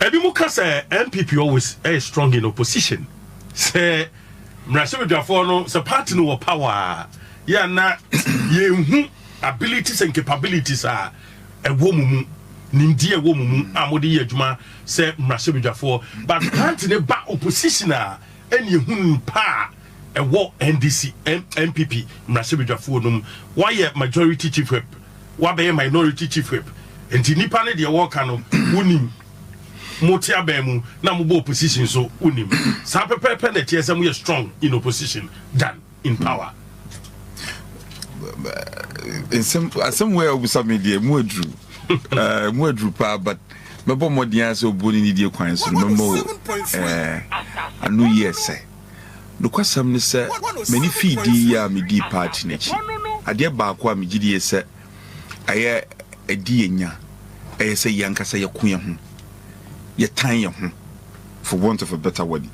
Ebi muka say MPP always strong in opposition. Say Mrasebedwafo no say party no power. Ya na ye abilities and capabilities are ewo mumu. Nimdi ewo mumu amodi ye adwuma say Mrasebedwafo but party ne ba opposition a eni hu pa ewo NDC MPP Mrasebedwafo no why majority chief whip why be minority chief whip enti nipa ne de work no wonim motia bemu na mo opposition so wonim sa pepepe na tie say mo strong in opposition than in power in somewhere we some media mo adru pa but mebo modian so boni ni die kwan so memo anu yese no kwasam ne se many feedi ya me di party na chi ade ba ko a me gidi yese aye edi enya aye se yankasa yakuya ho ye tan ye ho for want of a better word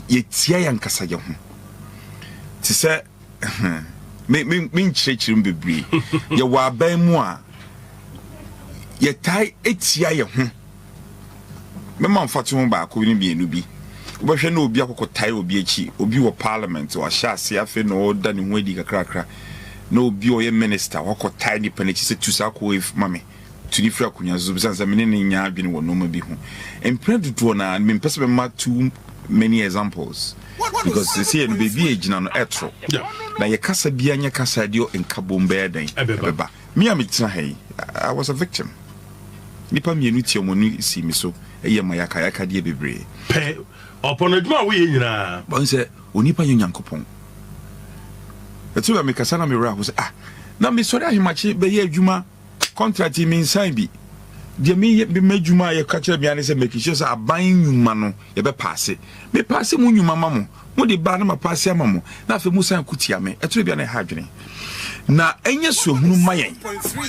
ye tia yankasa ye ho ti se me nchirechirim bebre ye wa ban mu a ye tai etia ye ho me man fatu ba ko ni bienu bi wo hwe na obi akoko tai obi achi obi wo parliament wa sha ase afi no da ne ho adi kakrakra na obi o ye minister wako tai ni panichi se tusa ko if mame tuni fra kunya zo bisanza me ne nya adwene wo no ma bi ho empreduto na me pese be ma too many examples because they say no baby agina no etro na ye kasa bia nya kasa dio enkabombe den ebeba me am tina hey I was a victim nipa mienu tie omonu si mi so eye mayaka yaka die bebre pe upon adwuma we nyina bon se onipa nyankopon etu me kasa na me ra ho se na me sori ahimachi be ye adwuma contract mi nsan bi de me adwuma ye ka kire bia ne se make sure say aban nwuma no ye be pass me pass mu nwuma mamo mo de ba na ma pass amamo na afa mu san kutia me etu bia na ha adwene na enye so hunu mayen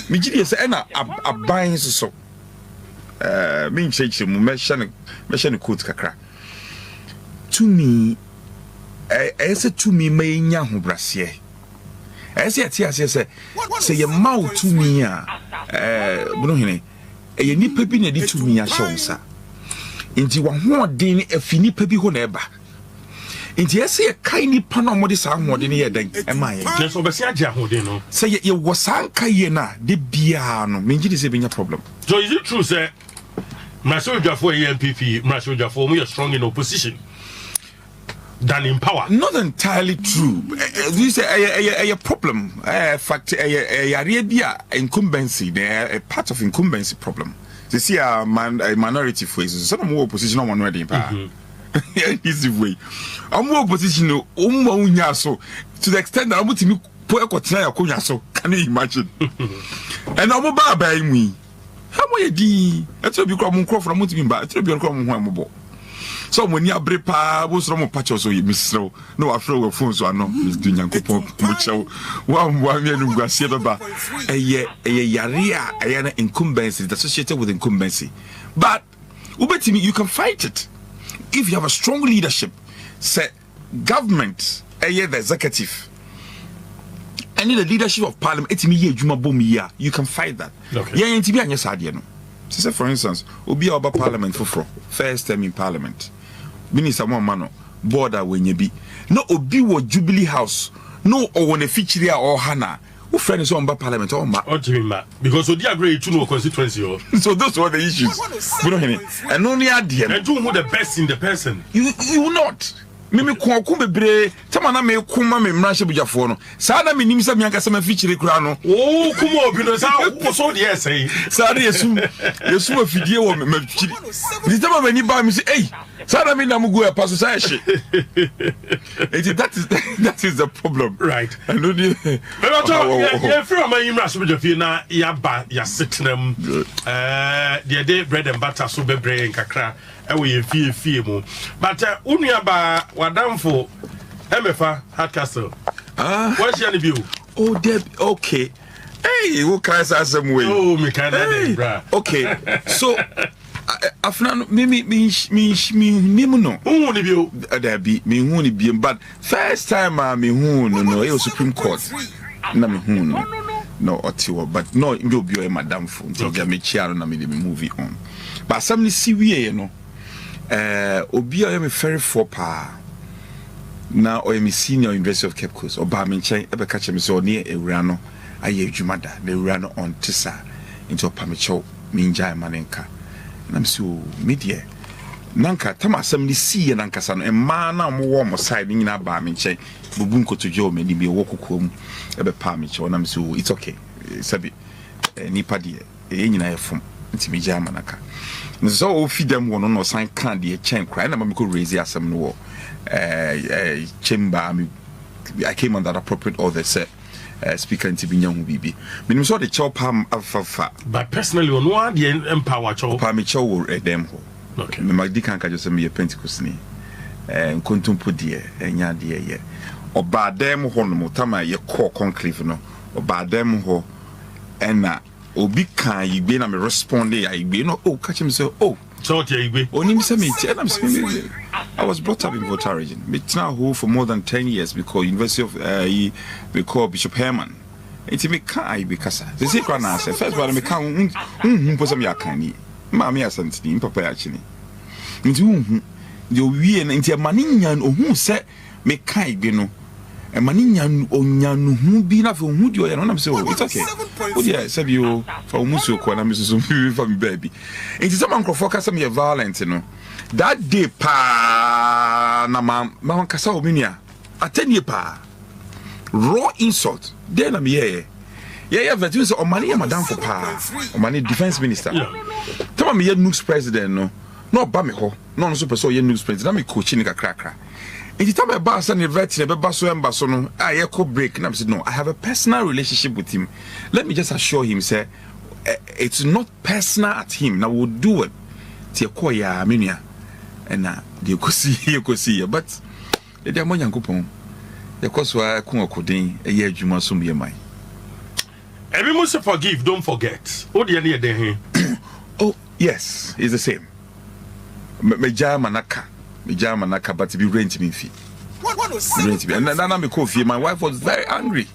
me gidi se na aban so me ncheche mu me hye coat kakra to me say to me may nya ho brase ese ati say ye mau to me buno hene ye nipa bi na di to me a shonsa nti wa ho odin afini pa bi ho na eba nti ese ye kai nipa na mo de sa ho odin ye den e ma ye so be se agya ho odin no say ye wosan kai ye na de bia no me ngi de se benya problem so is it true say Mrasebedwafo MPP Mrasebedwafo mo strong in opposition than in power? Not entirely true. This is a problem. Fact, a incumbency. They're a part of incumbency problem. You see, a minority phase. Some more opposition on one way in power. Easy way. I'm more opposition. So to the extent that I'm going to put a so can you imagine? And I'm about by me. How much di? That's what you call Munko from Mutim, but it's be come home. So when you abre pa wo sro mo patcho so misro no afro wo phone so ano misdu nyankopon mo chew wa me anu guase baba eye yare a eye na incumbency is associated with incumbency, but ubetimi you can fight it if you have a strong leadership. Say government eye the executive and the leadership of parliament etimi ye adwuma bom ya you can fight that. Okay. Yeah, enti bi anya saade no. Say for instance obi oba parliament for first time in parliament minister mo mano border wenye bi no obi wo Jubilee House no o wona feature or hana wo friend is on parliament or ma because odi agree to no constituency or so those were the issues we don't hear and only adiem and do who the best in the person you will not mimi ko bebre tama na me kuma me Mrasebedwafo no sa na me nim sa me anka ma feature kura no oh kuma obi no sa wo so de say sa na yesu afidie wo me feature ni tama me ni ba mi say hey sa na me na mu go e paso sa she that is the problem, right? And no you from my Mrasebedwafo na ya ba ya sitnam the bread and butter so bebre en kakra we fie mu but unua ba wadamfo emefa Hardcastle what's your view? Oh Deb, okay, hey who can say some way me kind of bra okay so afna me no who ni view there be me hu ni but first time me hu no it was Supreme Court na me hu no no otiwo but no ndo bio e madam fo nti ja me chia no na me dey movie on but some ni si wie no obi a me very for pa na o me senior University of Cape Coast oba me nchen e be ka che me so ne ewura no aye adwuma da na ewura no on tisa nti opa me chew me njai manenka na me so media nanka tama asem ni si nanka sa no e ma na mo wo mo side nyina ba me nchen bubu nkotojo me ni bi wo kokom e be pa me chew na me so it's okay sabi nipa de e nyina yefom nti me njai manaka so o feed them one no sign can the chain cry na me ko raise asem no wo chamber I came on that appropriate order set speaker into binyahu bibi minim so the chop pam afafa but personally on one the empower chop pam chow them ho okay me magdi kan ka just me Pentecost ni nkontumpo de enya de ye oba dem ho no mutama ye core conclave no oba dem ho ena obi kan yigbe na me respond ya yigbe no oh catch him say oh so what yigbe onim say me and I'm saying I was brought up in voter region me now who for more than 10 years because University of we call Bishop Herman it me kai because the secret na say first one me kan poso me akani ma me asantini papa ya chini nti de owie na nti maninyan ohun say me kai bi no maninyan onyanu hu bi na fo hu di o ya no na say it's okay o dia say you for musu ko na me so for me baby nti some ankrofo ka say me violent no that day pa na ma kasa omunia atenie pa raw insult then am yeah veteran say o mani madam for pa o mani defense minister tell me news president no ba me ho no so person ye news president na me coach ni kakra it time e ba say ne veteran be ba so embasso no I ko break na me say no I have a personal relationship with him let me just assure him say it's not personal at him now we'll do it ti ko ya menua na de kosi but e de amonya nkopon e koso a ku okoden e ye adwuma so me mai every must forgive don't forget o de ne de he oh yes it's the same me jama naka but be rent me fee rent me and na me ko fie my wife was very angry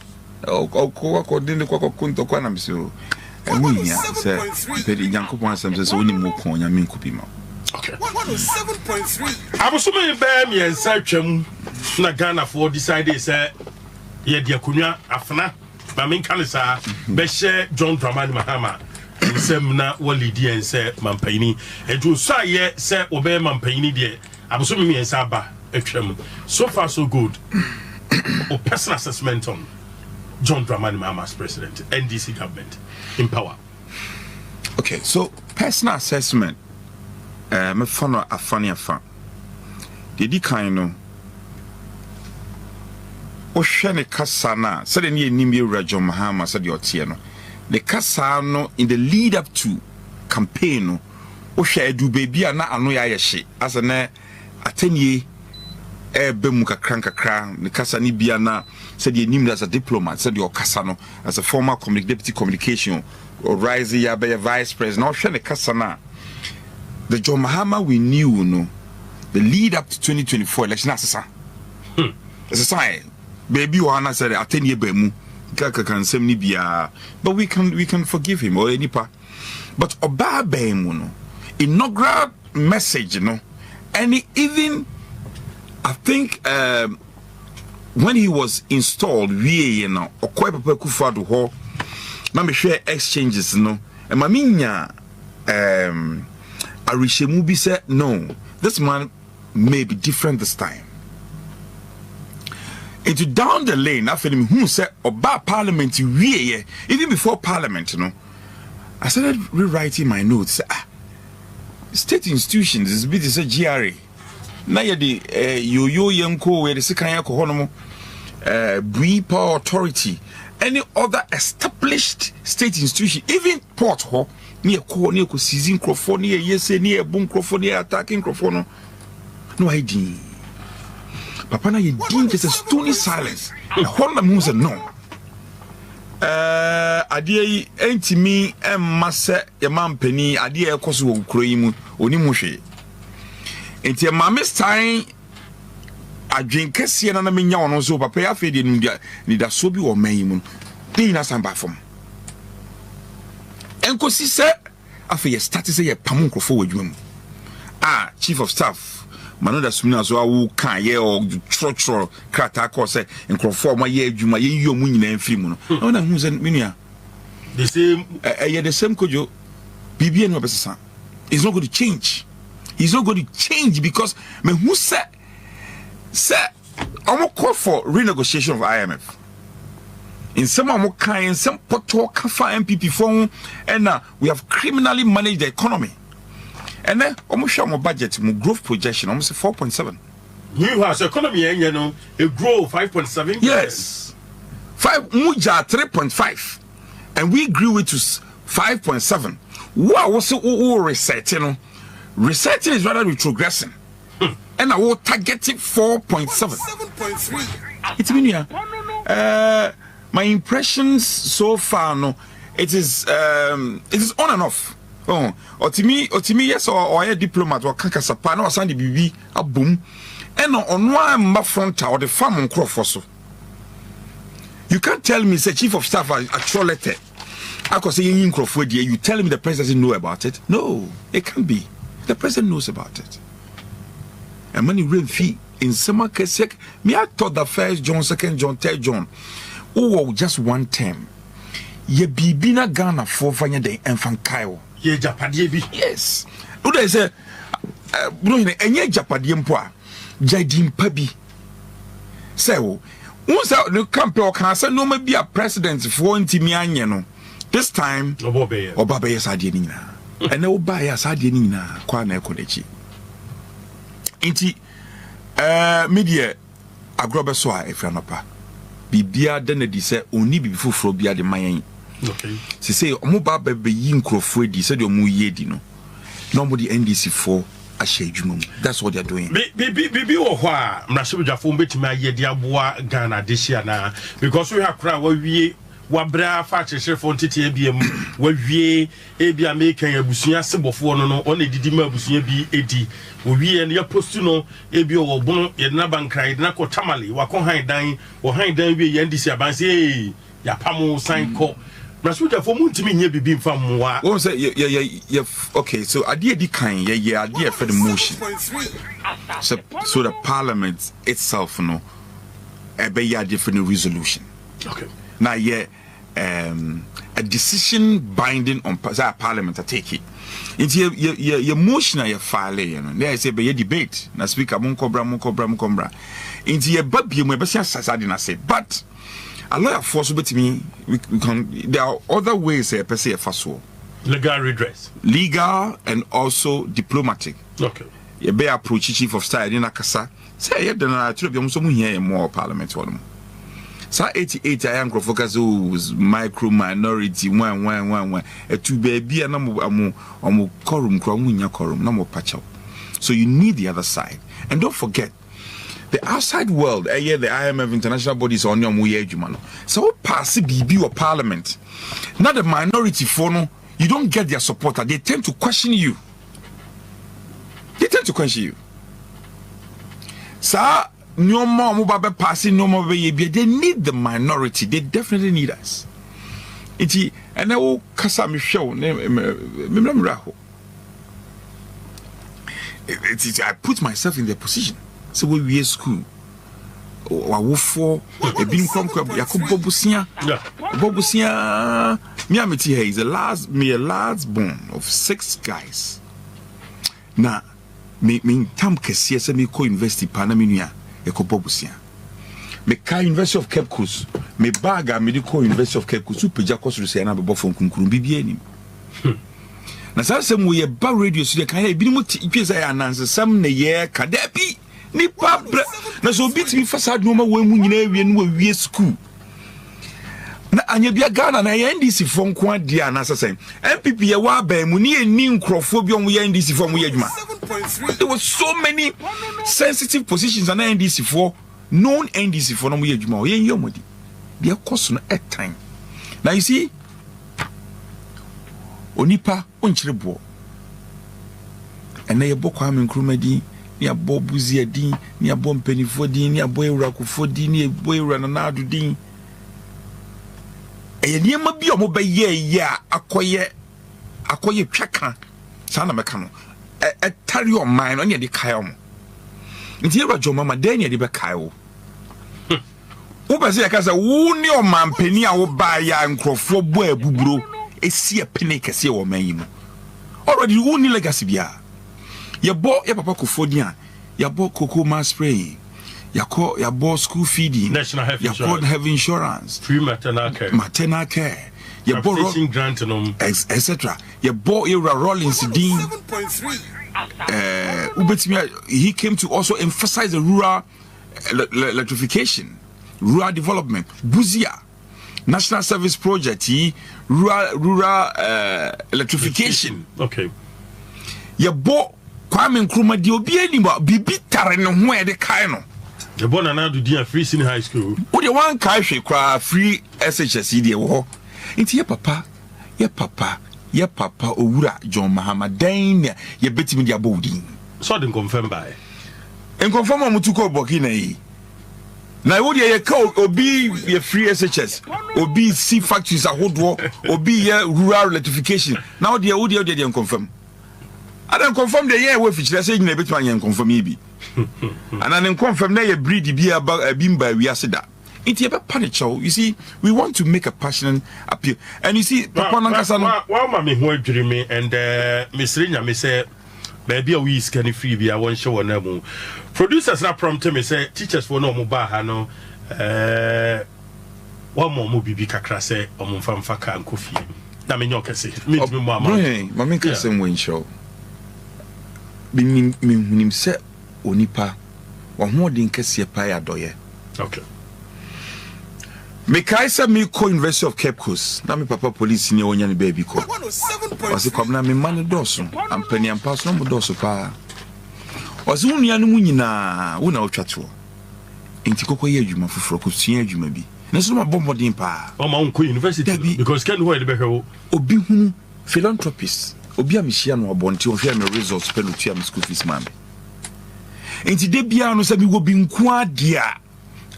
oh ko den ko kunto kwa na me so emunya say be de nyankopon asem say oni mo ko nya me nkopi ma. Okay. 107.3. I was assuming me and Sachem na Ghana for decided say ye dia kunya afna ba men kanisa be share John Dramani Mahama nsem na walidi en say mampani edu so ye say obe mampani de abusumi me ensa ba atwam so far so good o personal assessment on John Dramani Mahama as president NDC government in power. Okay, so personal assessment me fano afani afa di kan no o hwe ne kasa na se de ne enim ye John Mahama se de otie no the kasa no in the lead up to campaign no o hwe edu baby na ano ya yehye as na atenie be mu kakra ne kasa ni bia na se de enim as a diplomat se de o kasa no as a former deputy communication or rise ya be vice president o hwe ne kasa na the John Mahama we knew no the lead up to 2024 election asesa it's a sign baby wana said atenie ba mu kaka kansem ni bia but we can forgive him or anypa but oba ba mu no inaugural message no and even I think when he was installed we no okoy papa kufado ho na me share exchanges no e ma minya Arishemubi said, no, this man may be different this time. Into down the lane, I feel him who said about Parliament, even before Parliament, you know. I started rewriting my notes. State institutions is bit as a GRA. Now the yo yanko where the second honomo power authority, any other established state institution, even Port Ho. Near ko seizing microphone near yes near boom microphone near attacking microphone no ID papa na you did just a stony silence the whole man said no adie entimi emmase ye mampani adie ekoso wo kroyi mu oni mu hwe enti mama stein adwen kese na menya wono so papa ya fe de ni da so bi wo man yi mu din na samba fom enko si se afa ye start say ye pam nkrofo wadwuma mu chief of staff manoda sumina so awu kan ye o trotro krata ko say nkrofo ma ye adwuma ye yi omu nyina mfiri mu no na hu se menua the same the same kojo bibia no besesa. It's not going to change. He's not going to change because me who said I'm call for renegotiation of IMF. In some kind, some poto kafa MPP phone, and we have criminally managed the economy. And then almost show my budget, my growth projection, almost 4.7. New house economy, you know, a growth 5.7. Yes, muja 3.5, and we grew it to 5.7. What was resetting? Resetting is rather retrogressing. And I will target it 4.7. 7.3. It's mean my impressions so far no, it is on and off. Oh, or to me yes or a diplomat or kankasapa no sandi bibi a boom. And on one front or the farm on crop. You can't tell me say chief of staff a trollete. I could say you tell me the president doesn't know about it. No, it can't be. The president knows about it. And money rain fee in summer kesek. Me I thought the first John, second John, third John. Oh, just one term. Ye bibina Ghana for fanya de enfant Kyle. Ye Japadie bi. Yes. Who they say? No, enye Japadie mpoa. Jadim pabi. Say oh. Once the campaign can say no maybe a president for intimi anye no. This time, Obabeye sadie nina. And Obaya sadie nina kwa na ekonechi. Inti media agrobe so a efranopa. Bibia den di se oni bibi foforo bia de mayen. Okay. Se say omo ba bebe yi nkrofo di se de omo ye di no. No mo di NDC for a shedwum. That's what they're doing. Bibi wo ho a mrashibujafo mbetimi ayedi aboa Ghana this year na because we have cry we wabra fa cheshe fo ntete abiem wawie ebia American abusua sebofo no on edidi ma abusua bi edi owie ne ya post no ebia obon ye na bankrai na ko tamale wakon han dan wo han dan wie ye ndisi abanse ya pamo sign ko Masuja for muntimi nye bibi mfa mwa. Won say yeah okay, so idea di kan idea for the motion. So the parliament itself no be a different resolution. Okay. Now a decision binding on parliament to take it. Into your motion you file there say be debate. Na speaker mon cobra. Into your baby mo be say but a lawyer force with me we can there are other ways per se faso. Legal redress. Legal and also diplomatic. Okay. You be approach chief of state in Akasa. Say you na tro bi so mu here more parliament one. Sa 88 I am focus was micro minority one to baby na mo quorum kro munya quorum na mo pacha. So you need the other side. And don't forget the outside world, the IMF international bodies on your muye jumano. So pass BB or parliament. Not the minority for no, you don't get their support. They tend to question you. So no more mobile passing, no more baby. They need the minority. They definitely need us. And I will Kasami show I put myself in their position. So we school. Wa for a being from Bobusia. Bobusia Miamiti is a last born of 6 guys. Now me tam kesi se me ko university Panaminia eko Bobusia. Me ka University of Cape Coast. Me baga me ko University of Cape Coast peja kosu se na be from kunkurun bibia ni. Na sa sem we ba radio so kan ya bi ni mo tipesa ya ananse sam na ye kadabi. Ni pabre na so bit mi fasad no ma we mu nyina wie no wie school na anya bia Ghana na ya NDC fo nko ade ana sesen MPP ya wa ba mu ni eni nkrofo bi on ya NDC fo mu ya adwuma. There was so many sensitive positions and NDC for known NDC for no mu ya adwuma o ye yomodi bia cost no at time. Now you see onipa onchirebo ene ye bokwa me nkrumadi ni abo buzi din ni abo mpenifo din ni abo ewrakufo din ni abo ewra na adu din eye niema bi o mo be ye ya akoye akoye twaka sana meka no tari your mind on ye de kai omo nti e rajo mama den ye de be kai wo wo be se ya kasa wo ni o mampani a wo ba ya nkrofo bo abuburo esi epene kese wo man yi mu already wo ni legacy bia ye papa kofodi a ye bo cocoa mass spray ya bo school feeding national health insurance free maternal care ye bo grant etc ye bo era Rollins din 7.3 he came to also emphasize the rural electrification, rural development, Buzia National Service Project, rural electrification. Okay. Ye bo Kwame Nkrumah di obi anima bibi tare no ho e de kai no. Ye bo na do dia free senior high school. Wo de wan kai hwe kwa free SHS de wo. Nti ye papa owura John Mahama dan ye betimi dia bowdin. So den confirm by. En confirm amutuko Burkina yi. Na wo de ye ka obi ye free SHS, obi sea factories ahodo, obi ye rural electrification. Now de wo de confirm. I don't confirm the year we feature say na betu an confirm yi. And an confirm na ye breed bi about bimba we aseda. It be panicho. You see, we want to make a passionate appeal. And you see, Papa Nankasa no. Wa ma me ho adwiri me and Miss Rinya me say baby we is can free bi I want show na mu. Producers na prompt me say teachers for no mo ba ha no wa mo bibi kakra say omo mfa ka nkofi. Na me nyoka say me mo ama. Ma me ka say mo show. Bi me hunim say onipa wa ho odin kase pa ya doye. Okay. Me kaisa me ko University of Cape Coast na me papa police ni onya ne baby ko wasi kwamna me man doso ampani ampaso no doso pa wasi unia no nyina wo na otwato enti kokko ye adwuma foforo ko sua adwuma bi na so ma bombo din pa o ma unko university because can who de behwe obi hunu philanthropist obi amihia no obonti o hwe me results pe no tua me school fees man enti de bia no se bi wo bi nko adia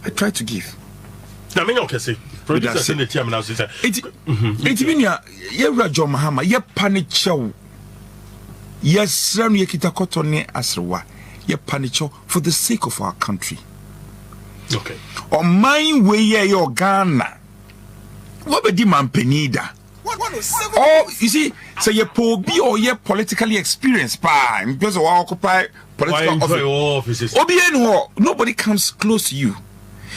I try to give. Na me nyoka say producer in the team now say enti binia ye Rajo Mahama ye panichew yes ram ye kitakoto ne asrewa ye panichew for the sake of our country. Okay. On my way ye Ghana what be di manpenida. Oh, you see, so ye be or ye politically experienced pa because of occupy political offices. Nobody comes close to you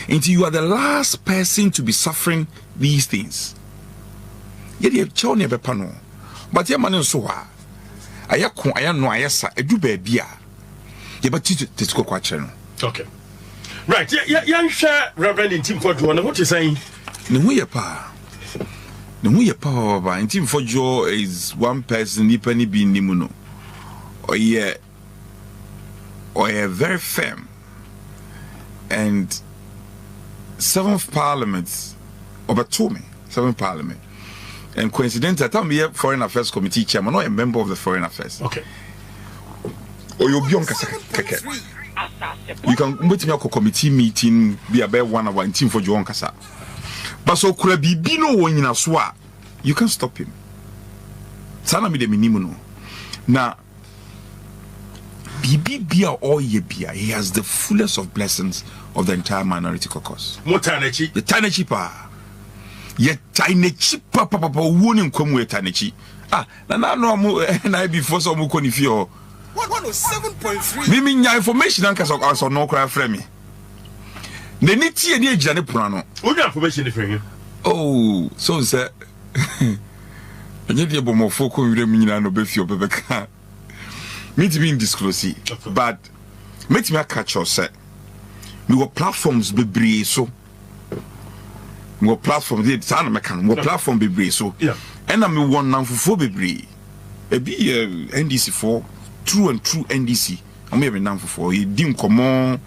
until you are the last person to be suffering these things. Yet you chow never pano, but your man so ha. Ayako ayano ayasa edu baby a. Ye but to go kwacheno. Okay. Right, young share Reverend in Team Forjo. What you saying? No ye pa. No ye pa in Team Forjo is one person ni penny be nimuno. Or ye very firm and 7th Parliament over 7th Parliament. And coincidentally, I tell me Foreign Affairs Committee chairman, not a member of the Foreign Affairs. Okay. Or you'll be on Kaka. You can meet me a committee meeting, be a bear 1 hour in Team for John Kasa. But so could be no one in a swa. You can't stop him. Sana me de minimuno. Now, Bia or Yebia, he has the fullest of blessings of the entire minority caucus. Motanechi. The Tanechi pa. Ye Tanechi papa wooning come with Tanechi. Ah, no more and I before some conifio. 107.3. Mimi nya information anka so no cry frame me. The niti e jane prano. What information if you? Oh, so sir. Enye de bomo foko wire mi nyina no be fio bebeka. Me to be disclose but make me catch us say we were platforms bebree so we were platforms dey san me kan we were platform bebree so yeah and me won namfofo bebree e bi NDC for true NDC am me namfofo e di nkomo.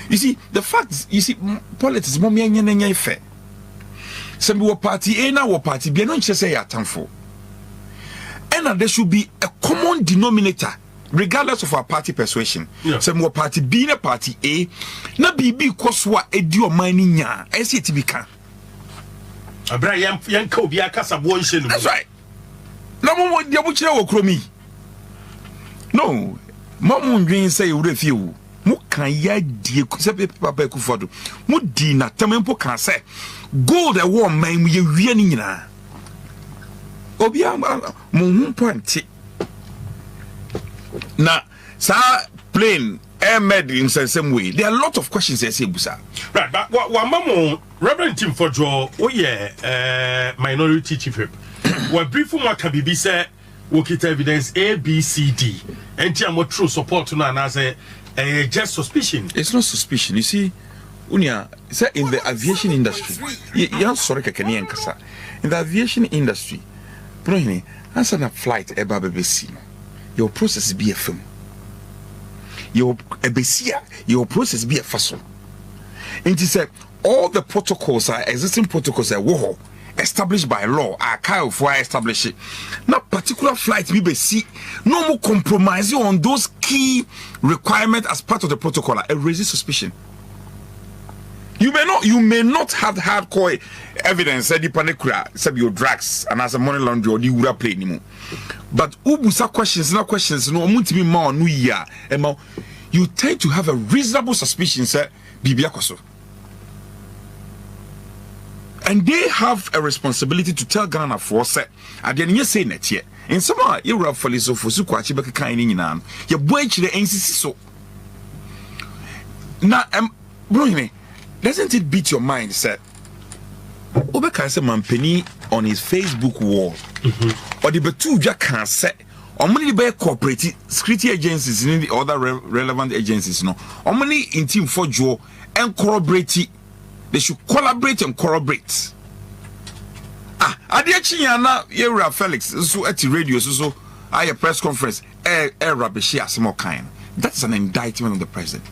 You see the fact you see politics mo me anya ife say we were party A na we party B no nche say ya tamfo and there should be a common denominator regardless of our party persuasion. Some more party B na party A na BB koswa edi o man ni nya ese ti bi kan abra yan ka obi aka sabo nhyenu. That's right. No more the butcher or crummy. No, Mamma Green say you refuse. Mukan ya die kusepe papa kufodo. Mudi na tempo kan say gold a war man ye wie ni nyina. Obi mo point. Na sa plane air med in some way. There are a lot of questions I say busa. Right, but what mamo Reverend Tim Fodro, oh yeah, minority chief whip. What brief what can be said, work it evidence A, B, C, D. And I'm what true support to na say just suspicion. It's not suspicion. You see, Unia, say in the aviation industry, you're sorry, in the aviation industry, bro, answer a flight eba BBC. Your process be a film. Your ebesia, your process be a fossil. And he said all the protocols are existing protocols are war established by law are kind of why establish it. Not particular flight BBC, no more compromising on those key requirements as part of the protocol. It raises suspicion. You may not have hardcore evidence that your drugs and as a money laundry or the Ura play anymore. But ubusa questions, no questions, no be more new year. You tend to have a reasonable suspicion, sir, Bibiakoso. And they have a responsibility to tell Ghana for say, I didn't say net yet. In some way, you rub for this for Sukwachi Baka kind in an your boy the NCC so. Now, bro, doesn't it beat your mind, sir? Obeka Mampeni on his Facebook wall, or the Betu Jack can say, or many by cooperative security agencies in the other relevant agencies, no, or many in team for Joe and corroborate. They should collaborate and corroborate. Adiachiana, Yera Felix, so at the radio, so I a press conference, Rabishia, some more kind. That's an indictment on the president.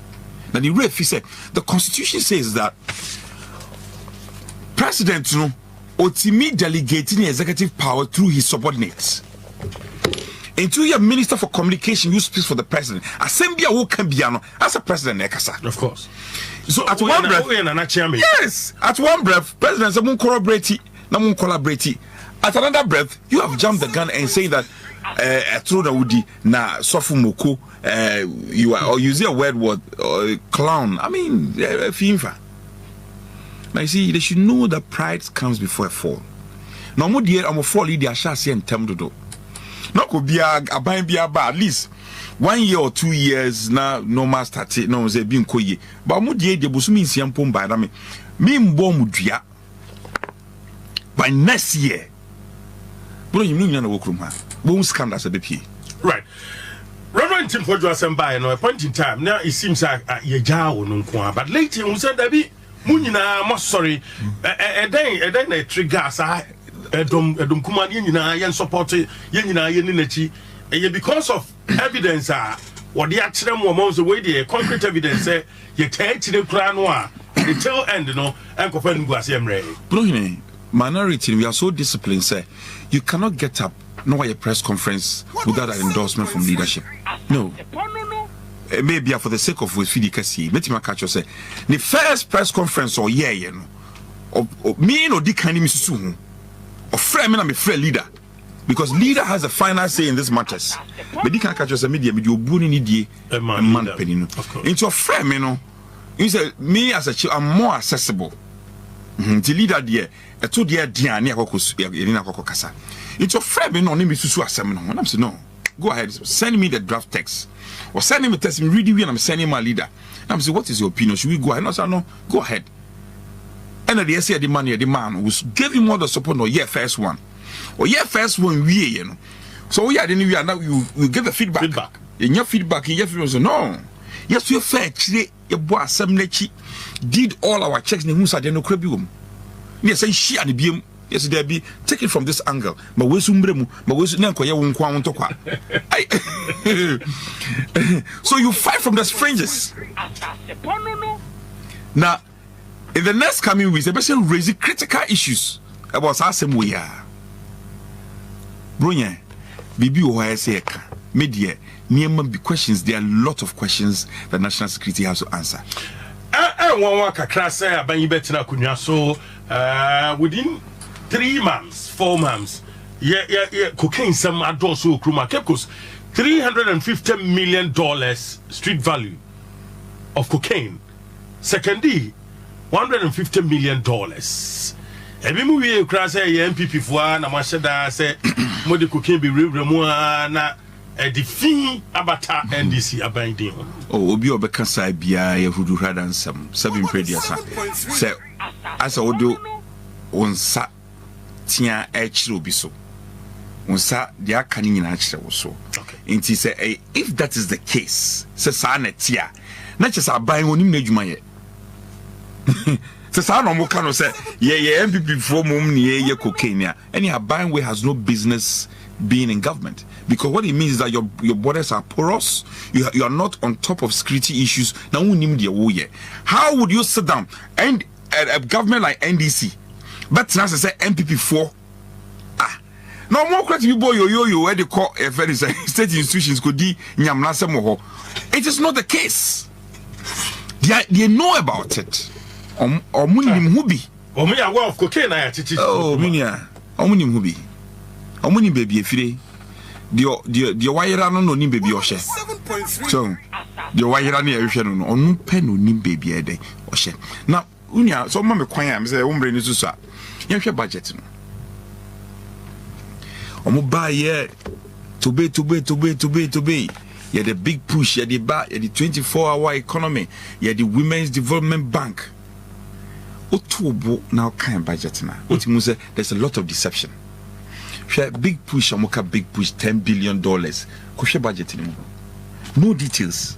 Now, the ref, he said, the constitution says that president, you know, ultimately delegating executive power through his subordinates. And to your minister for communication, you speak for the president. Assembly who can be as a president, of course. So at one breath, yes, at one breath, president won't corroborate, no collaborate. At another breath, you have jumped the gun and say that through the woody na sofumoko, you are or using a word clown. I mean, FIFA. Now you see, they should know that pride comes before a fall. No more dear, I'm a fall. They shall see and tell do. No could be a bind be at least 1 year or 2 years now. No master, no say being koye. But mudie de busumi siampom by dame. Me mbomudia. By next year, bro, you mean you work room ha? Won't scandal as a BP. Right. Reverend Tim Fodro Asemba, no a point in time. Now it seems like ye jaw no kwa. But later we said that be munina most sorry. And then a trigger sa edom kumani nyina yen support yen nyina yen nachi. Because of evidence what the actual moments the way the concrete evidence say ye take the crown one the tail end no and confirm go asemre. Bro, minority, we are so disciplined, sir. You cannot get up, no a press conference without an endorsement from leadership. No. Maybe for the sake of Fidi Kasi, let me catch you say the first press conference or year, you know, or me no dick kind of soon, or friend, I'm a friend leader. Because leader has a final say in these matters. But you can't catch us a media, but you're born in a man penny. Into a friend, you know. You say, me as a child, I'm more accessible. The leader there, a 2 year Diana Kokasa. It's your friend, no name is Susu Assembly. I'm saying, no, go ahead, send me the draft text. Or send him a test, read when I'm sending my leader. I'm saying, what is your opinion? Should we go ahead? No, go ahead. And the essay, the man who gave him all the support, no, yeah, first one. Or yeah, first one, you know. So, yeah, then we are now, you give the feedback. In your feedback, no. Yes, you're fair, your boy assembly did all our checks in Musa de no crebium. Yes, say she and the beam. Yes, there be take it from this angle. But we sumbremu, but we nanko ya won kwa to kwa. So you fight from the fringes. Now, in the next coming weeks, the person raising critical issues about our same way. Bronya, Bibi Oha say media, near be questions. There are a lot of questions that national security has to answer. One kakra say aban betina kunya so within 3 months 4 months yeah cocaine some adoso kruma kekos $350 million street value of cocaine. Secondly, $150 million. Every movie you cross a MPP for na mashada say modi cocaine be remua na the fee abata NDC abinding. Oh, obi obeka sai bia ye hudu hradan sam 7 prediasa. Say asa odo onsa tia e chiro bi so. Onsa dia aka ni nyina chire wo so. Inti say if that is the case, say sa na tia na chesa aban onim na adwuma ye. So no mo can say yeah MPP for mum ye cocaine ya. Any aban way has no business being in government, because what it means is that your borders are porous. You are not on top of security issues. Now how would you sit down and a government like NDC, but now say MPP 4 no more credit you boy yo where they call state institutions could di nyamnase mo. It is not the case. They know about it. Omunim hubi. Omunya aware of cocaine na titi. Oh, minia. Omunim hubi. Omunim baby efire. The wire no nim baby ohye. So, the wire na ehwe no onu pe no nim baby ede ohye. Na unia so ma me kwan am say wo mbre ni susu a. Yehwe budget no. Omo ba ye to be. Yeah, the big push, yeah, the 24-hour economy, yeah, the Women's Development Bank. Otobo now kind budget now. There's a lot of deception. Big push, Amoka big push, $10 billion. Kushe budget anymore. No details.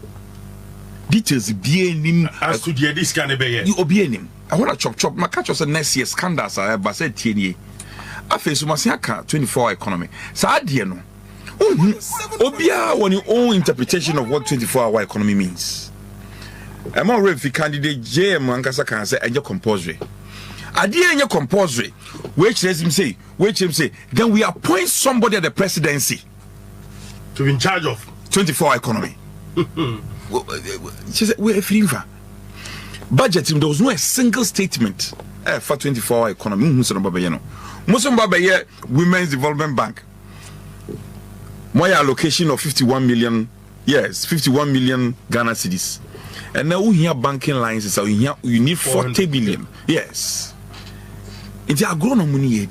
Details be in as to the this can be you be in. I want to chop. My catch was a next year scandals. I have said 10 years. I face you must 24-hour economy. So I didn't know. Obia when your own interpretation of what 24-hour economy means. I'm already candidate JM Ankasa can say and your compulsory. Idea in your compulsory, which let him say, then we appoint somebody at the presidency to be in charge of 24-hour economy. She said, we're feeling for budget. There was no a single statement for 24-hour economy. Muslim Baba Women's Development Bank. My allocation of 51 million Ghana cedis. And now we hear banking lines, so you need 40 billion. Yes. It's a grown money.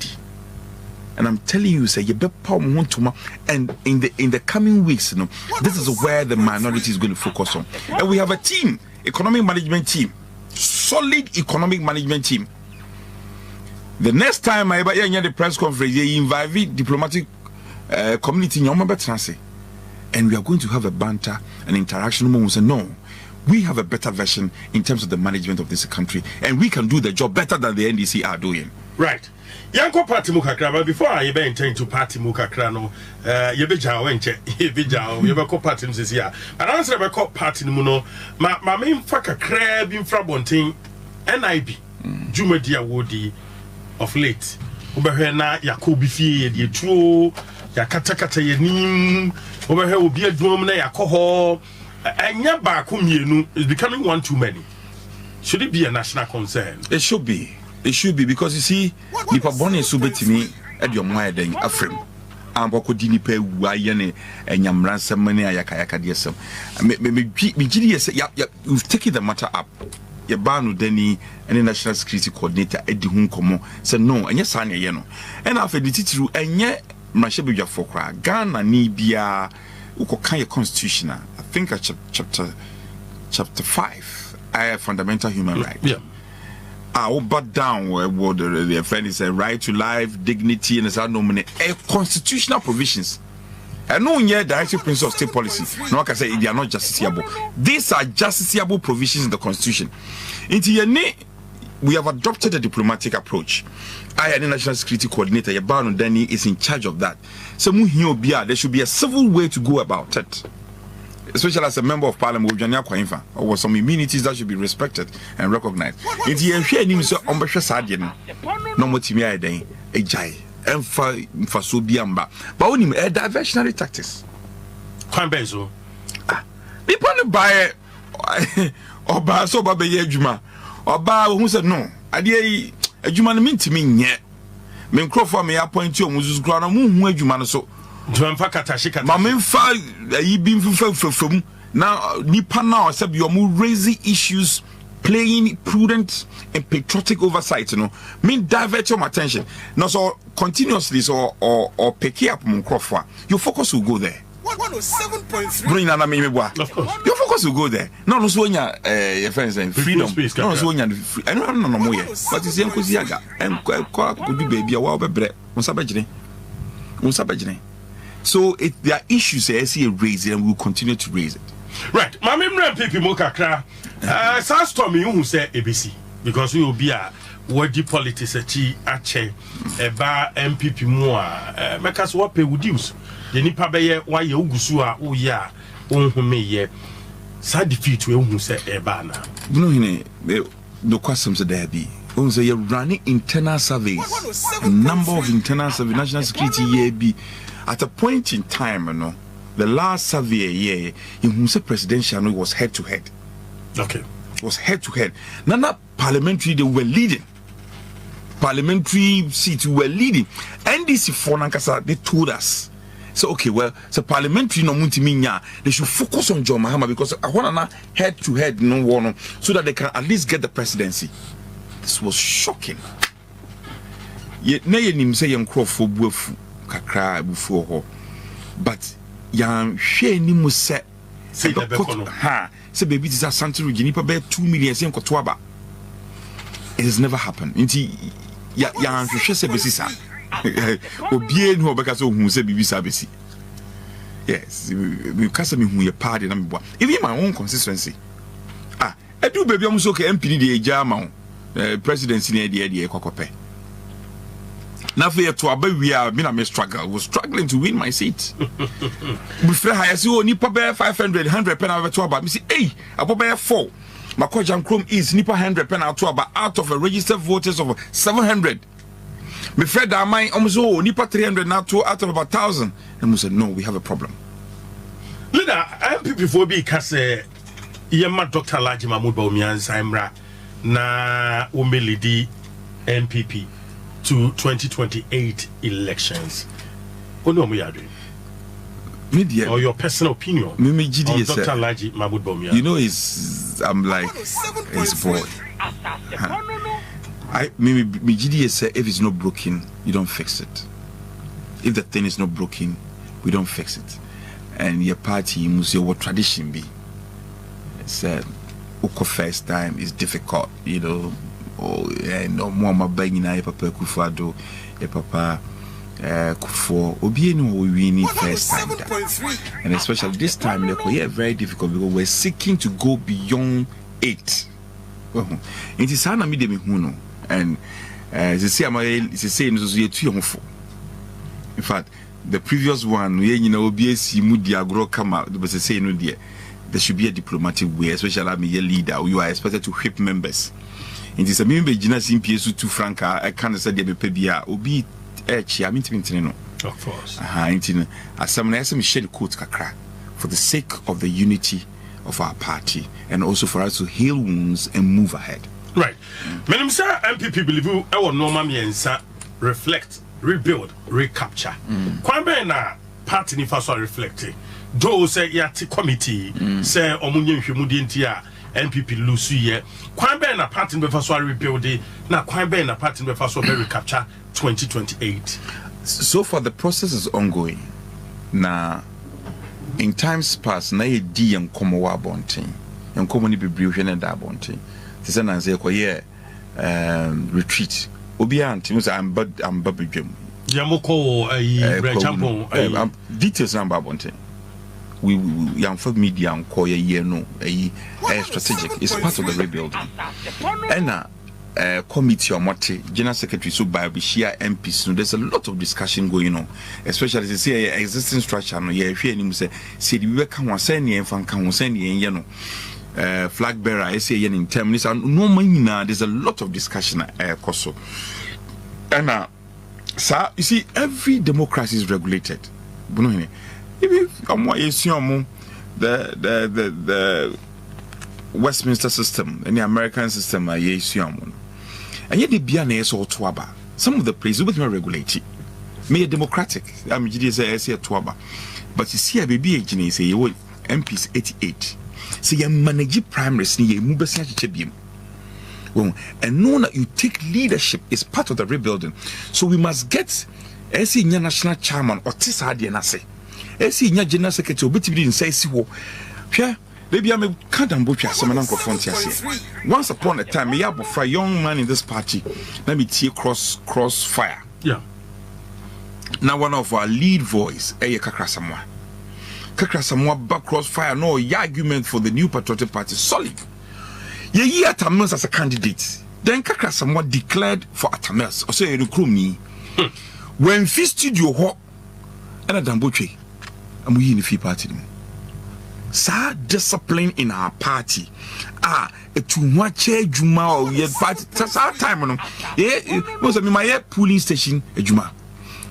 And I'm telling you, say you better want to, and in the coming weeks, this is where the minority is going to focus on. And we have a team, economic management team, solid economic management team. The next time I hear the press conference, they invite diplomatic community and we are going to have a banter and interaction. We say no, we have a better version in terms of the management of this country, and we can do the job better than the NDC are doing. Right. Yanko party mukakra, but before I intend to party mukakra no, yebeja wenche, yebeko party msisia. And answer about party muno, my main faka crab in frabonting, NIB, Jumedia Wodi of late. Ubehena Yakobi fie ye true. Ya kata yenim over will be a drum na yakoho and ya back is becoming one too many. Should it be a national concern? It should be because you see nipa bone so betimi e de omo aden afrem amboko di nipa waye ne enyamran semane ayaka de sem me gidi yes you've taken the matter up. Your banu deni any national security coordinator edi hu nkomo say no enye sa ne ye no and after the titiru enye Mashebija for Ghana ni bia ukokan your constitution. I think chapter 5 fundamental human right. Yeah. I but down what the friend is a right to life, dignity, and a nominate constitutional provisions. I know in here directive principle of state policy. No one can say they are not justiciable. These are justiciable provisions in the constitution. We have adopted a diplomatic approach. The National Security Coordinator, Yabano Dani, is in charge of that. So, there should be a civil way to go about it. Especially as a member of Parliament, or some immunities that should be respected and recognized. It's the but only a diversionary tactics. People buy Oba so Baba Yejuma. Oba who said no. Adie Ejuma mean to me yet. me nkrofo me appoint you muzuzu kra na mu hu adwuma no so Dwamfa katashika ma me fa yi bi mfefefem na nipa na say be you raising issues playing prudent and patriotic oversight, you know, mean divert your attention. No, so continuously or pick up Munkrofa, your focus will go there. 107.3. Bring another me, of course. Your focus will go there. No, so when your friends and freedom. No, so when you're free. I don't know more yet. But it's young Kuziaga and could be baby a while by So there are issues I see raised and we'll continue to raise it. Right, Mammy Pipi Mokakra. South Stormy, who say ABC, because we will be a wordy politics at Ache, a bar MPP more, make us what pay would use. The Nipa Bayer, why you Gusua, oh yeah, who may ye. Side defeat will who say a banner. No questions there be. Also, you're running internal surveys, a number of internal surveys, national security year be at a point in time, you know. The last survey year, in presidential was head to head. Okay. It was head to head. Nana parliamentary, they were leading. Parliamentary seats were leading. NDC for Nankasa, they told us. So okay, well, so parliamentary no munti they should focus on John Mahama because I want to head to head no one so that they can at least get the presidency. This was shocking. Yet na yenim say yem crofo buafu kakra before her. But yan hwe ni mu se ha say baby this is something we nipa be 2 million say nkoto aba. It has never happened. Nti yan hwe se besi sa. Obie no obeka so hu se bibi sa besi. Yes, we kasa me hu ye party na me boa. Even my own consistency. Edu baby am so ke MP ni de eja ma presidency ni de ekokope. Na fe to abawia me na me was struggling to win my seat. Before I say nipa be 500 100 pen to aba me say hey aboba 4 Makojam Chrome is nipa 100 pen to aba out of a registered voters of 700. Me Fred Amai almost nipa 300 now to out of about 1,000. And we said no, we have a problem. Leader, MPP for be kase yema Dr Bawumia Zaimra na umelidi MPP to 2028 elections. What do you doing? Media or your personal opinion on Dr. Bawumia? You know, I'm like his boy. Me GDA say if it's not broken, you don't fix it. If the thing is not broken, we don't fix it. And your party must say what tradition be. It's first time is difficult, you know. Oh, no more my banging papa Kufado, papa Kufo, Obieno, we need first time. And especially this time, they're very difficult because we're seeking to go beyond 8. It is Hana Midemi Huno, and they say, it's the same as you 2 or 4. In fact, the previous one, you know, BSC Mudia Gro come out, but they say, no, dear, there should be a diplomatic way, especially I'm a leader, you are expected to whip members. It is a member Gina Simpies to Franca, I can't say the Pebia, Obi Echi, I mean to know. Of course. As some shade quote kakra for the sake of the unity of our party and also for us to heal wounds and move ahead. Right. Madam Sir, MPP believe our normal miensa reflect, rebuild, recapture. Kwambe na party ni faso reflecting. Though say yati committee say omunye nhwemudi ntia MPP lose ye. Kwambe na party be faso rebuild na kwambe na party be faso recapture 2028. So far the process is ongoing. Na in times past na ye di enkomo wa bonten. Enkomo ni bebre hwe na da bonten. Tese na nze ekoye retreat. Obi anti say I'm babedwam. Yamoko branchampon details number bonten. We young for media and call a year no strategic. It's part of the rebuilding. And committee or Mati, General Secretary so by Bishia MPs. So there's a lot of discussion going on, especially as they say existing structure. No, yeah, if you say we can send you and can send you flag bearer. I say in terms and no money. There's a lot of discussion also. And sir, you see, every democracy is regulated. The Westminster system and the American system are and yet the BNA so to aba some of the places we regulate. Me democratic. I'm just say tuaba. But you see a baby agent say you MPs 88. Say you manage primaries ni you move besia and know that you take leadership is part of the rebuilding. So we must get nya national chairman or tisa de na say. Nya general secretary obetibidi say si ho. Hwe baby am kadam botwa asem na nkofo ase. Once upon a time me abofra young man in this party let me tie crossfire. Yeah. Now one of our lead voice Kakra Samoa back crossfire no argument for the new patriotic party solid. Ye Atamels as a candidate. Then Kakra Samoa declared for Atamels or say Krumni. When Fee Studio ho and a Damboche and we in the fee party. Sa discipline in our party. A too much Juma or yet party. That's our time. Was my polling station a Juma.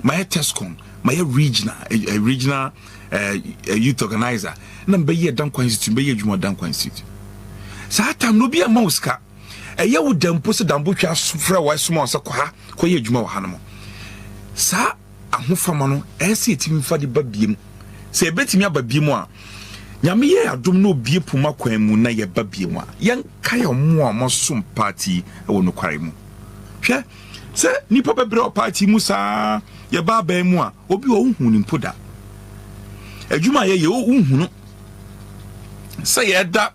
My Tescom, my regional youth organizer. Number year down constitute, be a Juma down constitute. So time no be a mouska. A year would them post a dambucha fra why small sakoha, quay Juma Hanamo. Sa a hufamano, and see it in for the babium. Say betting me about Bimoa. Yamia, I don't know be puma quemuna ye babiuma. Young Kaya more soon party, I will no quarry mo. Sure, sir, Nipa Bro party Musa. Ye ba ba mu a obi wo hu nimpo da adwuma ye wo hu no say ye da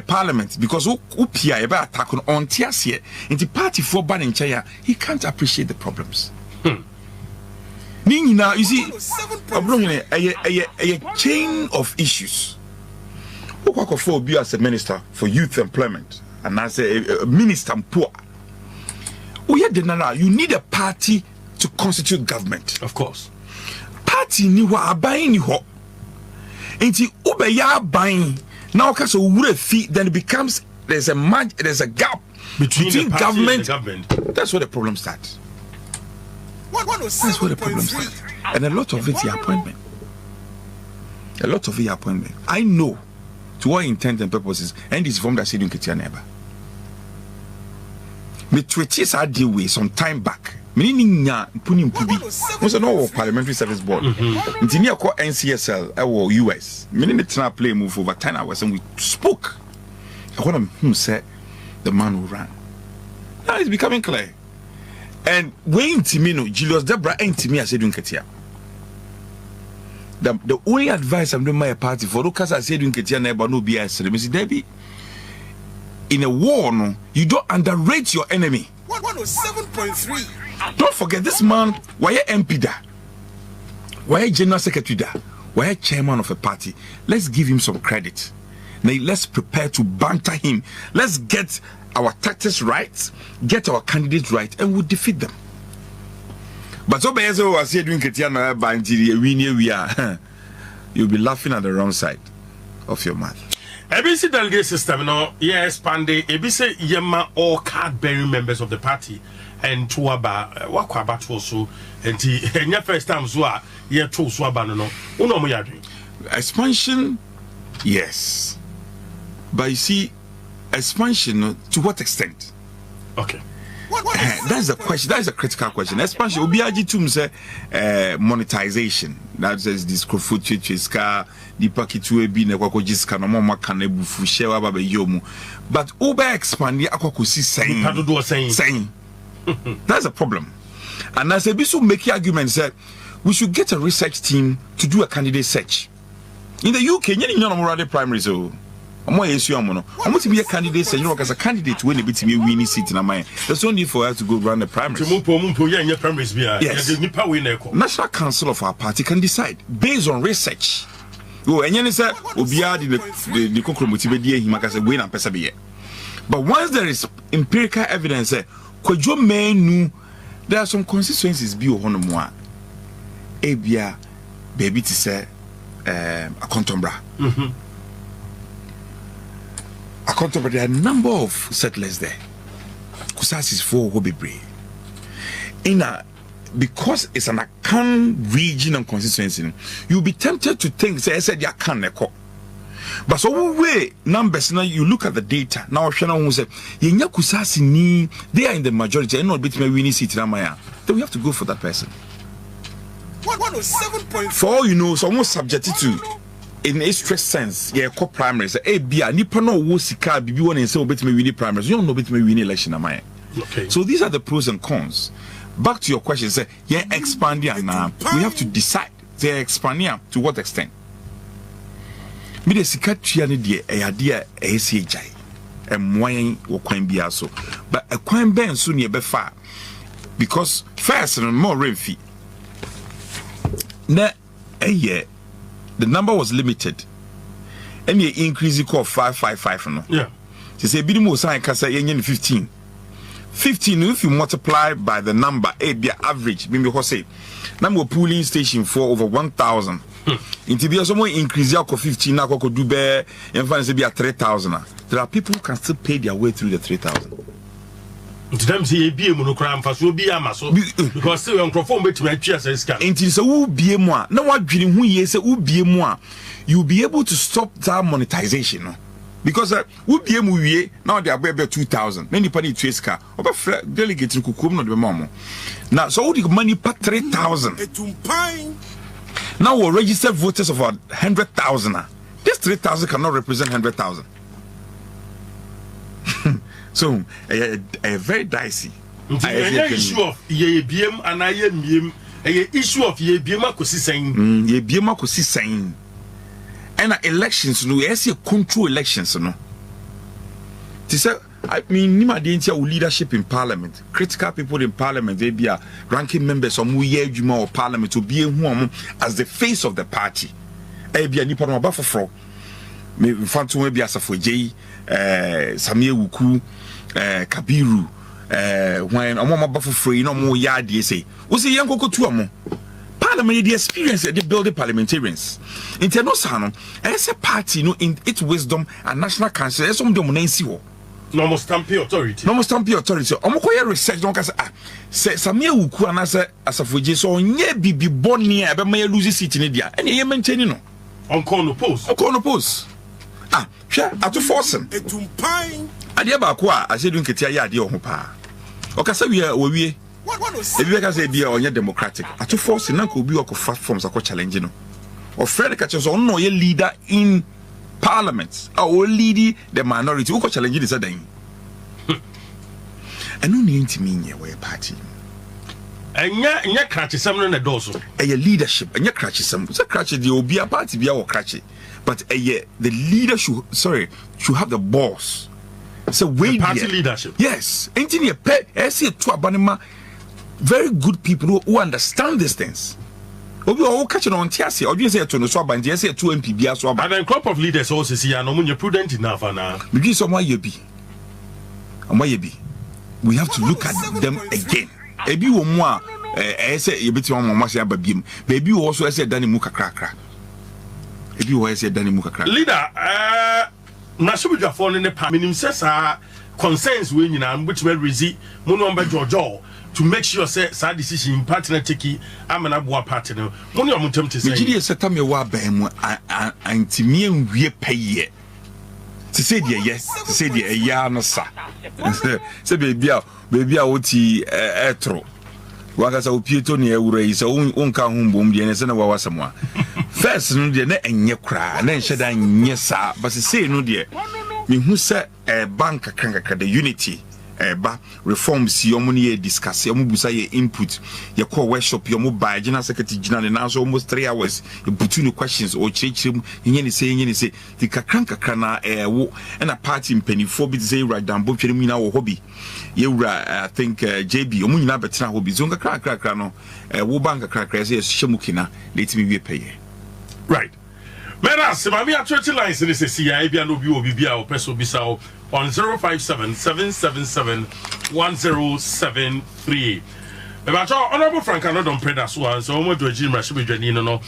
parliament because who pia ye ba attack on tiase into party for ban in China he can't appreciate the problems. Now you see a chain of issues. Who for be as a minister for youth employment and as a minister poor. You need a party to constitute government. Of course. Party ni wa aban ni ho. Enti ube ya aban now cause we fee then it becomes there's a gap between government and the government. That's where the problem starts. That's where the problem starts. And a lot of it is appointment. A lot of it is appointment. I know to what intent and purposes and this form that said you can never. Me twitches I deal with some time back. Meaning puni mpubi. Most no Parliamentary Service Board. Engineer called NCSL or US. Meaning the trying play move over 10 hours and we spoke. I want to say the man who ran. Now it's becoming clear. And when Timino, Julius Debra and Timmy I said doing Katia. The only advice I'm doing my party for Lucas I said doing Katia never no BS. Mr. Debbie. In a war, no, you don't underrate your enemy. 107.3. Don't forget this man, why MP da? Why General Secretary da? Why chairman of a party? Let's give him some credit. Now let's prepare to banter him. Let's get our tactics right, get our candidates right, and we'll defeat them. But so I say doing Ketiana Banjiri, we are you'll be laughing at the wrong side of your mouth. ABC delegate system, you know, expanded. ABC yema all card-bearing members of the party and tuaba wakwaba toso and the first time zwa ye to swaba no uno mo yadwe. Expansion, yes, but you see, expansion to what extent? Okay. That's the question. That is a critical question. Expansion. Obiaji tum say monetization. That says this kofuchi chiska di pakitu ebi na kwako jiska no mama kana bufu shewa baba yomu. But over expand the akwako si saying. That's a problem. And as a bisu make argument said we should get a research team to do a candidate search. In the UK, you know already primary so. I'm going to be a candidate, so you know, as a candidate, when it be to be winning seat in a mind. There's no need for us to go run the primaries. Yes. National Council of our party can decide based on research. But once there is empirical evidence, there are some constituencies be on more. Ebia, baby, to say a contombra. Accountable, there are a number of settlers there. Kusas is for Hobibre. Because it's an Akan region and constituency, you'll be tempted to think, say, I said, you can't. But so way numbers now you look at the data. Now Shana who say Yenya Kusasi ni they are in the majority and not bit me winning seat in Amaya. Then we have to go for that person. 107.4. For all you know, so almost subjected to in a stress sense, yeah, co primaries. A be a nipa no wo sika bibi one and say bit me winning primaries. You don't know bit me winning election Amaya. Okay. So these are the pros and cons. Back to your question, say yeah, expanding now. We have to decide. They're expanding to what extent? Me de sika tua ne de eyade a esejai emwan wo kwan bia so but a kwan ben so ne be fa because first and more renfi na the number was limited and you increase it call 555 no yeah they say bi mo sign kasa yenye 15 if you multiply by the number be average me ho say na mo polling station for over 1000 Inti be someone increase your 15 na ko do be in fact say be 3000. There are people who can still pay their way through the 3000. Inti them say be mu no kra mfa so be amaso because say your microphone betimi atwa say scan. Inti say wo bie mu a na wadwene hu ye say wo bie mu a you be able to stop that monetization no because wo bie mu wie na de abebe 2000 na nipa ni tweska oba delegate kukum no de mamo na so wo the money pa 3000 now we'll register voters of 100,000. This 3,000 cannot represent 100,000. So a very dicey. Issue of ye BM and I am a issue of ye BM saying ye BM saying and elections no yes control elections no. I mean, Nima Dintia leadership in parliament, critical people in parliament, they be ranking members of Muyejuma or parliament to be whom as the face of the party. Be a Nippon Buffalo, me Fantu maybe as a Foje, Samir Wuku, Kabiru, when a mama Buffalo free no more yard, they say, was a young Coco Tuamo. Parliament, the experience they build the parliamentarians. In Tenosano, as a party, no, in its wisdom and national council, as some dominancy. No more stampy authority. Omokoye research don't say Samia Wuku anasa asafoje so onye bibi boni e be ma lose seat ni dia. Ene ye maintain no. On corner post. Hwe ato force. Etumpan. Ade ba ko a asedu nketia ya ade ho pa. Okasa wie. Ebi ka say bia onye democratic. Ato force na ko obi okọ platforms akọ challenge no. O Fred ka so no ye leader in Parliament, or leading the minority, who could challenge this thing. And no need to mean your party. And ya catch someone in the dorsal. A leadership, and ya catch some. So catch the Obia party be our catch it. But the leader should have the boss. So we party leadership. Yes. Ain't in your pet, I see a banima very good people who understand these things. Obi o catching on tiase or you say to no so ban say 2 MP bia so ban. And a crop of leaders also see and no prudent enough na. Because someone ye be. We have to look at them again. Ebi wo mu a say ye beti one mo say ababiem. Baby also say dani mu kakra. Ebi wo say dani mu kakra. Leader na so bidwa for ne pa minim say sa concerns we nyina which we rezi mo no mba jojo to make sure say sa decision partner take amana boa party no mo no amuntem te say me gidi se tam ye wa ba mu antimi enwie paye to say the yes to say the ya no sa say baby a woti etro waka sa opieto ne ewura yi say unka ho mbom de ne se na wa wasamwa first no de na enye kra na enhye da nye sa but say no de me hu say bank kakra the unity ba reforms yomu ne discuss yomu busa ye input ye call workshop yomu ba general secretary general na so almost 3 hours you put no questions or chechim yenye ni say the kakra na wo na party mpanifo bi say right down bo twere mu na wo hobby ye wura I think JB yomu nyina betena hobby zonga kakra no wo bank kakra say shemukina let me we pay right Mera semami a 20 lines in this CI bia no bi obi bia o peso bisa on 057-777-1073. About Honorable Frank Anor dompre that so almost to Jim Rashibi Janino no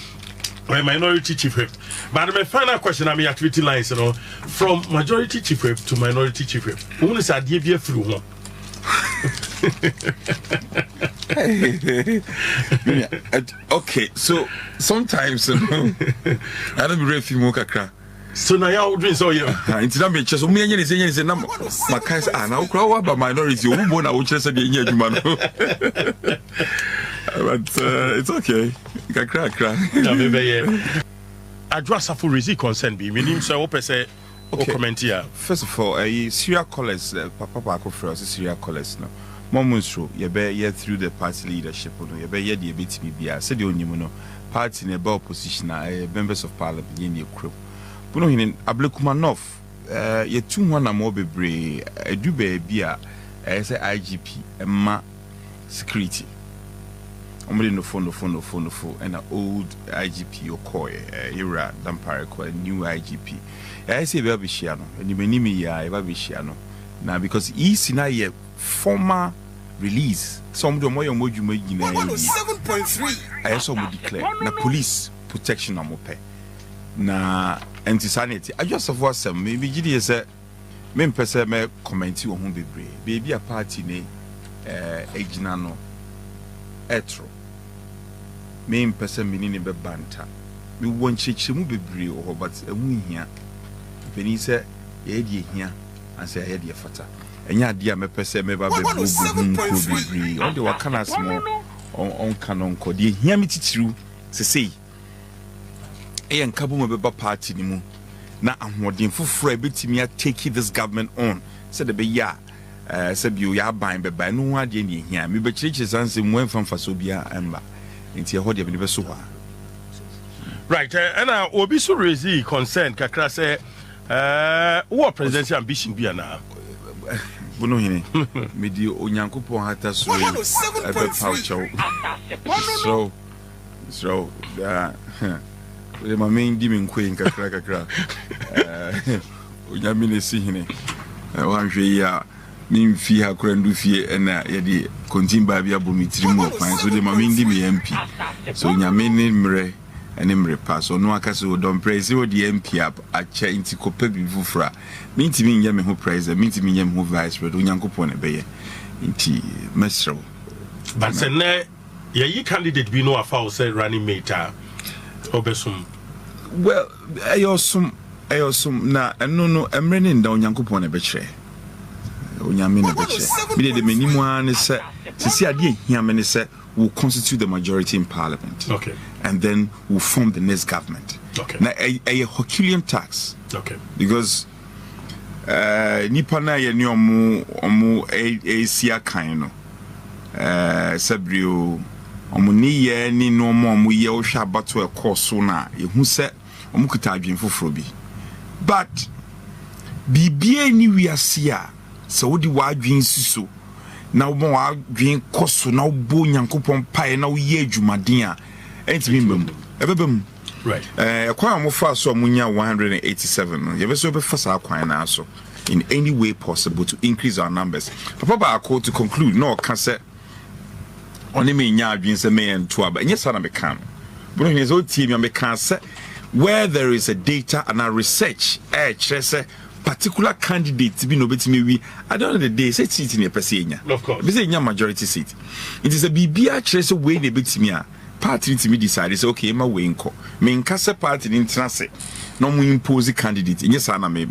minority chief whip. But my final question I mean activity lines from majority chief whip to minority chief whip. Who is a DBA through okay, so sometimes I don't be ready for kakra. So now you drink so you. It's not me. Just me and you say number. My guys are now crowd about minority. Who born? I will just say the man. But it's okay. You can crack. Yeah, maybe. Address a full receipt consent. Be meaning so open say. Okay. Comment here. First of all, serial callers. Papa Bako for us serial callers now. Momunstro, you be through the party leadership. You be the BTB. Said you know. Party in a opposition, members of parliament in your crew. But no, in Ablekumanov, ye 200 more bebre, a dube beer, as a IGP, a ma security. Only no phone, and an old IGP or koi, era, dompre, a new IGP. I say, Babishiano, and you may name me, Babishiano. Now, because he's in a former release. Some of the more you make 107.3. I also would declare na police protection amope na anti-sanity. I just have what some maybe GD say me person me comment on bebre baby a party ne egina no etro me person me ni be banta me won cheche mu bebre o but emu hia peni say ye die hia and say ye die fata enya dia me pese me ba bebu bebre on the wakana small on canon code ye hear me titiru say e nkabo me beba party ni mu na ahoden foforo betimi take this government on said the be ya said you ya ban be ban no ade ni hia me be chirichi sanse mu enfamfa so bia emba nti e ho de be be so ha right and obi so raise concern kakra say what presidential ambition be na Bono hine medi onyankopon hata so ebe paucho so the main diming queen kakra onyame ne si hine wanhwe ya mimfi hakora ndu fie na ye de kontimba bia bomitiri mu kwan so the main dimi MP so onyame ne mre ene mre pass no akase o dompre se o di MP up acha inti kopa bi fufura mintimi nya me ho president mintimi nya me ho vice president onyankopon ne beye inti mesro but se ne ye candidate bi no afa o say running mate obesum well ayosum na no emre ne nda onyankopon ne be kire onyame ne be kire bi de menimu an se sisi ade hia me ne se will constitute the majority in parliament. Okay. And then will form the next government. Okay. Now, a Herculean tax. Okay. Because Nipana ye ni omu siya kaino. Sabrio omu ni ye ni no omu ye o sha batu e course na ye hu se omu kuta adwen foforo bi. But bibie ni wiase a se wodi wa adwen siso na wo wa dwen koso na wo bo nyankopon pae na wo ye adwumaden a entimi mbam ebebam right kwa mo fa so munya 187 ye be so be fa sa kwan na so in any way possible to increase our numbers papa ba ko to conclude no ka se oni me nya adwen se me ento aba enye sa na me kan bro he so tie me kan se where there is a data and a research kire se particular candidate be no betimi wi at the end of the day say seat in a person of course be say majority seat it is a bibia kire se way na betimi a party to me decide say okay ma we nko me nka se party ni ntrase no mu impose candidate yes na me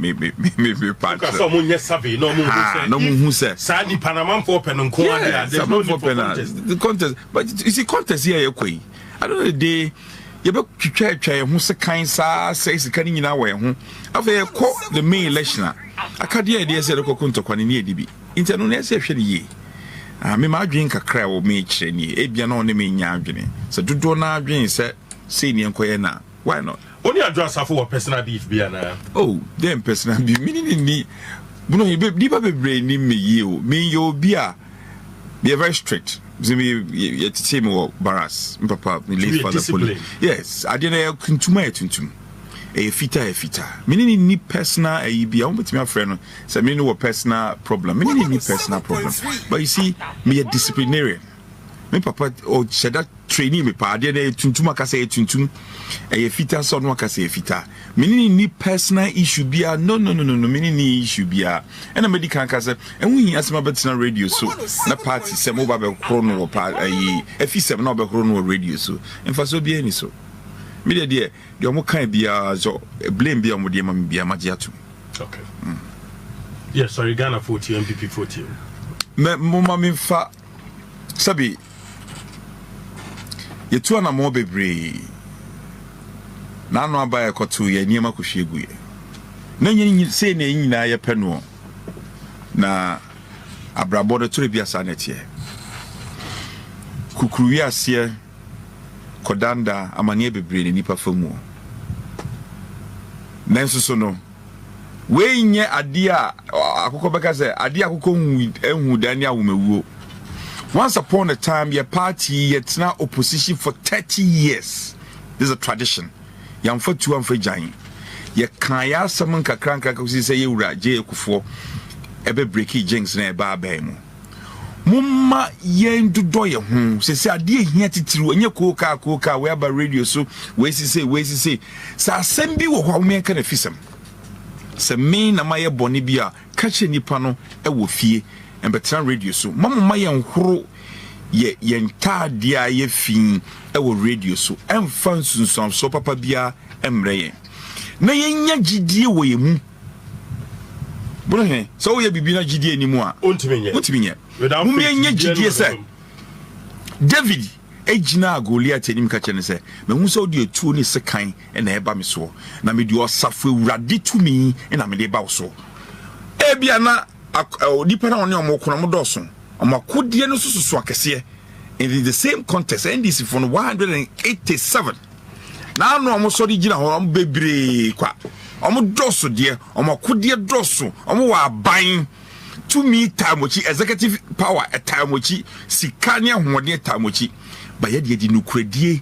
party so mo nye survey no mu hu say sa di panama for pen nko ade there's no for the contest but you see contest here yakoi at the end of the day you be twetwa hu se kan sa say sika ni nyina we hu afa ko the main election akade idea say the kokontokwa ni edibi intenu na say hwe ye me ma adwen kakra wo me kire ni ebia na one me nya adwene so dodo na adwen say ni enkoye na why not only address for personal beef bia na oh them personal beef ni buno di ba bebre ni me ye o me yo bia be very strict me ye tete me baras papa me leave for the police yes I didn't kuntuma etuntum e fita mini ni personal bia o betimi afre no say me no personal problem mini ni personal problem but you see me a disciplinarian me papa o sheda training me pa de tuntum aka say tuntum e fita so no aka say fita mini ni personal issue bia no mini ni issue bia and medical aka say enwu hi asema betina radio so na party say mo ba be kro no pa e fisem na be kro no radio so in fa so bia ni so Media dear, the omo kind be so blame be on the mam be a magiatu. Okay. Yes, sorry, Ghana 40, MPP 40. Mama me fa sabi ye tu ana mo bebre na no aba ekoto ye niema kohwegu ye na nyi se na nyina ye pɛ no na abrabɔ de tore bia sa na tie kukuru wi ase kodanda amane bebre ne nipa famu nanso so no we nye ade a akoko beka se ade akoko hu dani awomewuo. Once upon a time your party yet now opposition for 30 years. This is a tradition. Yam for two and for giant. Ye kaya summon kakranka say you ra J Kufo ebe breaky jinx na eba bemu. Mumma yen do doye say ade here titiru enye koka whereby radio so we say sa sembi wo hwa me ka na fisem. Se me na maye boni bia kache nipa no e wo fie embetra radio so mama yen horo ye yenta dia ye fin e wo radio so emfa nsunsun so papa bia emre yen na yenya gidie wo ye mu bro he so ye bibi na gidie ni mu a ontimi nye mu yenya gidie se David ejina Goliath enim ka chene se me hu so de etuo ni sekan e na eba me so na me de osafo ewurade tumi e na me de ba wo so e bia na nipa na oni omokono mo doso omakodie no sususu akese in the same contest NDC for 187 na no omo so de gina ho omo bebre kwa omo doso de omakodie doso omo wa ban tumi tamochi executive power tamochi sikani ahode tamochi baye de di nukredie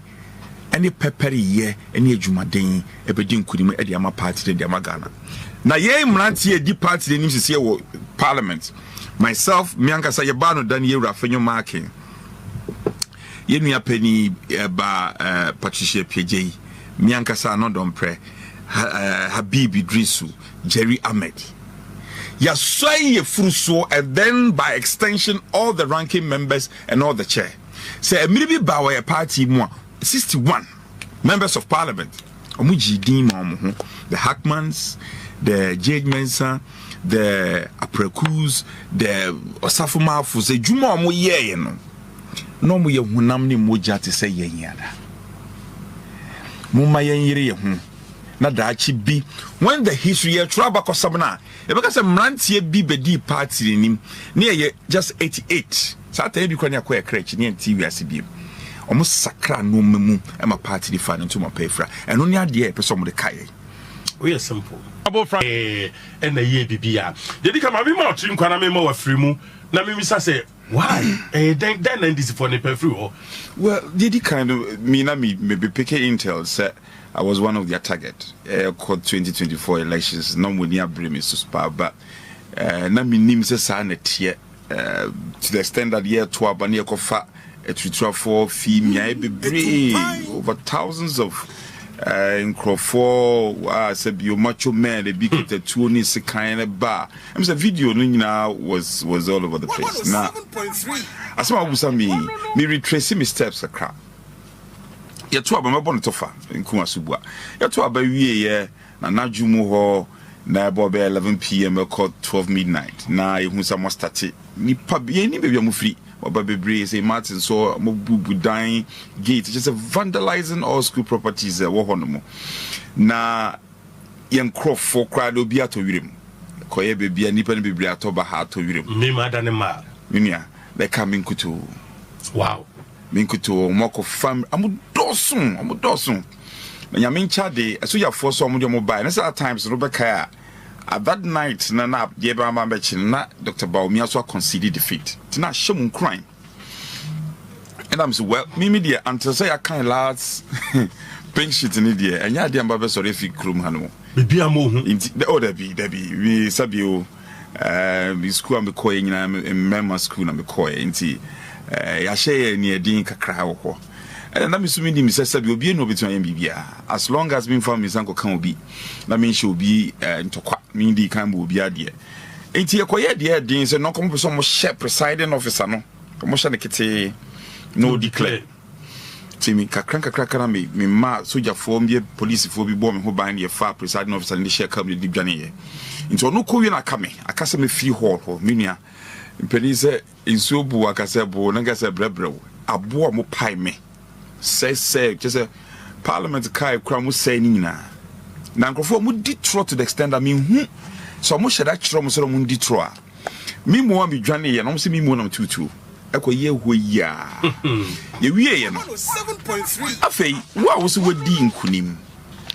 ene pepere ye ene adwumaden ebedi nkunim e de ama party de ama Ghana na ye mrantie di party de nim sese wo Parliament. Myself mianka sa ye ba no dan ye rafenyo marking ye nua pani Patricia PJ mianka sa no dompre Habibi Drisu Jerry Ahmed ya swai ye fruso and then by extension all the ranking members and all the chair say emiri bi ba wa party mu 61 members of Parliament omuji din ma omo the Hackmans, the Jade Mensa, the Aprekus, the Osafumafus, the Juma mo ye no mo ye hunam ni moja te say ye yada. Muma ye yire hu. Na dachi bi when the history ye traba ko sabna. E beka se mrantie bi bedi party nim. Ne ye just 88. Sa ta bi kwani akwa crèche ne TV asibiem. Omo sakra no memu e ma party di fa no to ma pefra. Eno ne ade e pese omo de kai. We are simple. Abo fra and the ye bibia. Dedi kama bi ma otrim kwana me ma wa free mu na me misa say why? Then this for the free. Well, dedi kind of me na me be picking intel say I was one of their target. Called 2024 elections no money bring me to spa but na me nim say sa na tie to the extent that year 12 ba na kofa a 324 fee me be over thousands of in Crawford, said you macho man, the big two ni sekan bar. I'm saying video was all over the place. Now, as soon as me retracing my steps a crap. You're two about my bonnet tofa in Kumasubwa. You're two about ye, na jumu ho, na bobe 11 p.m. called 12 midnight. Now you must have started. Ni pub ye ni baby I'm free. Baby Breeze, Martin, so Mobu dying gate, just a vandalizing all school properties. Na young crop for crowd will be at him. Koye baby and nippon be at over heart to him. Mima than a mar. Minia, they come in kutu. Wow. Minkuto, Moko fam, I'm dosun. When you're in Chade, I saw your force on your mobile, and at times, Rebecca. At that night, Nana, Yeba Mambechin, Dr Bawumia so conceded defeat. Tina Shamun crime. And I'm so well, Mimi dear, until say I can't last pink shit in India, and Yadia Baba Sorific Krum Hanu. Be a move. Oh, Debbie, we Sabio, school and McCoy in Memma school and McCoy, and tea. Yashe near Dean Kakao. And I'm assuming Mrs. Sabio be no between MBBA. As long as being from Miss Uncle can be, that means she'll be into mean the kind will be a dear. Ain't you quiet, dear Deans, and no come with some share presiding officer, no commotion, no declare. Timmy kakra me ma soldier form ye police for be bomb who bind ye far presiding officer in the share come the deep journey. Into no ko na kame akasa me fee hall minia police in so bu akasa bo na gasa brebre abo mo pai me say just a parliament kai kra mo say ni na nkrofo mo ditro to the extent that me hu so mo sheda kiro mo so mo ditro a me mo am dwane ye no mo se me mo na tutu eko ye ho ya ye wie ye no 7.3 afei wo so wadi nkunim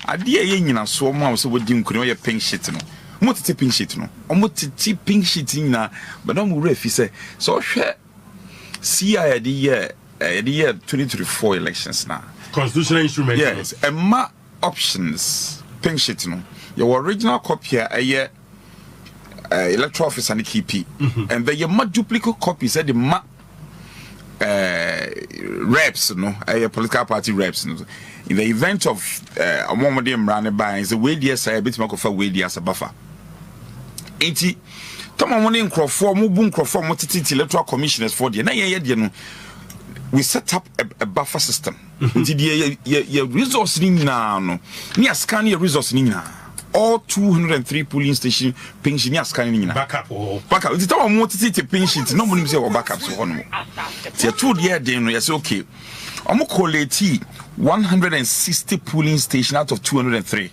ade ye nyina so mo wo so wadi nkunim ye pink sheet no mo tete pink sheet no mo tete pink sheet nyina but no mo refi se so hwe CIA the year 2024 elections now constitutional instrument yes and ma options pink sheet no your original copy a electoral office and KP and the ma duplicate copies at the ma reps no a political party reps no in the event of a moment them run by is the way the say bit make for way as a buffer enti tama mo ne nkrofo mo bu nkrofo mo titi electoral commissioners for the na ye no we set up a buffer system enti the resource ni na no ni ascan your resource ni na all 203 polling station pension ni ascan ni na backup enti tama mo titi pension no mo nim say backup so hono ti to the day no yes okay omo collect 160 polling station out of 203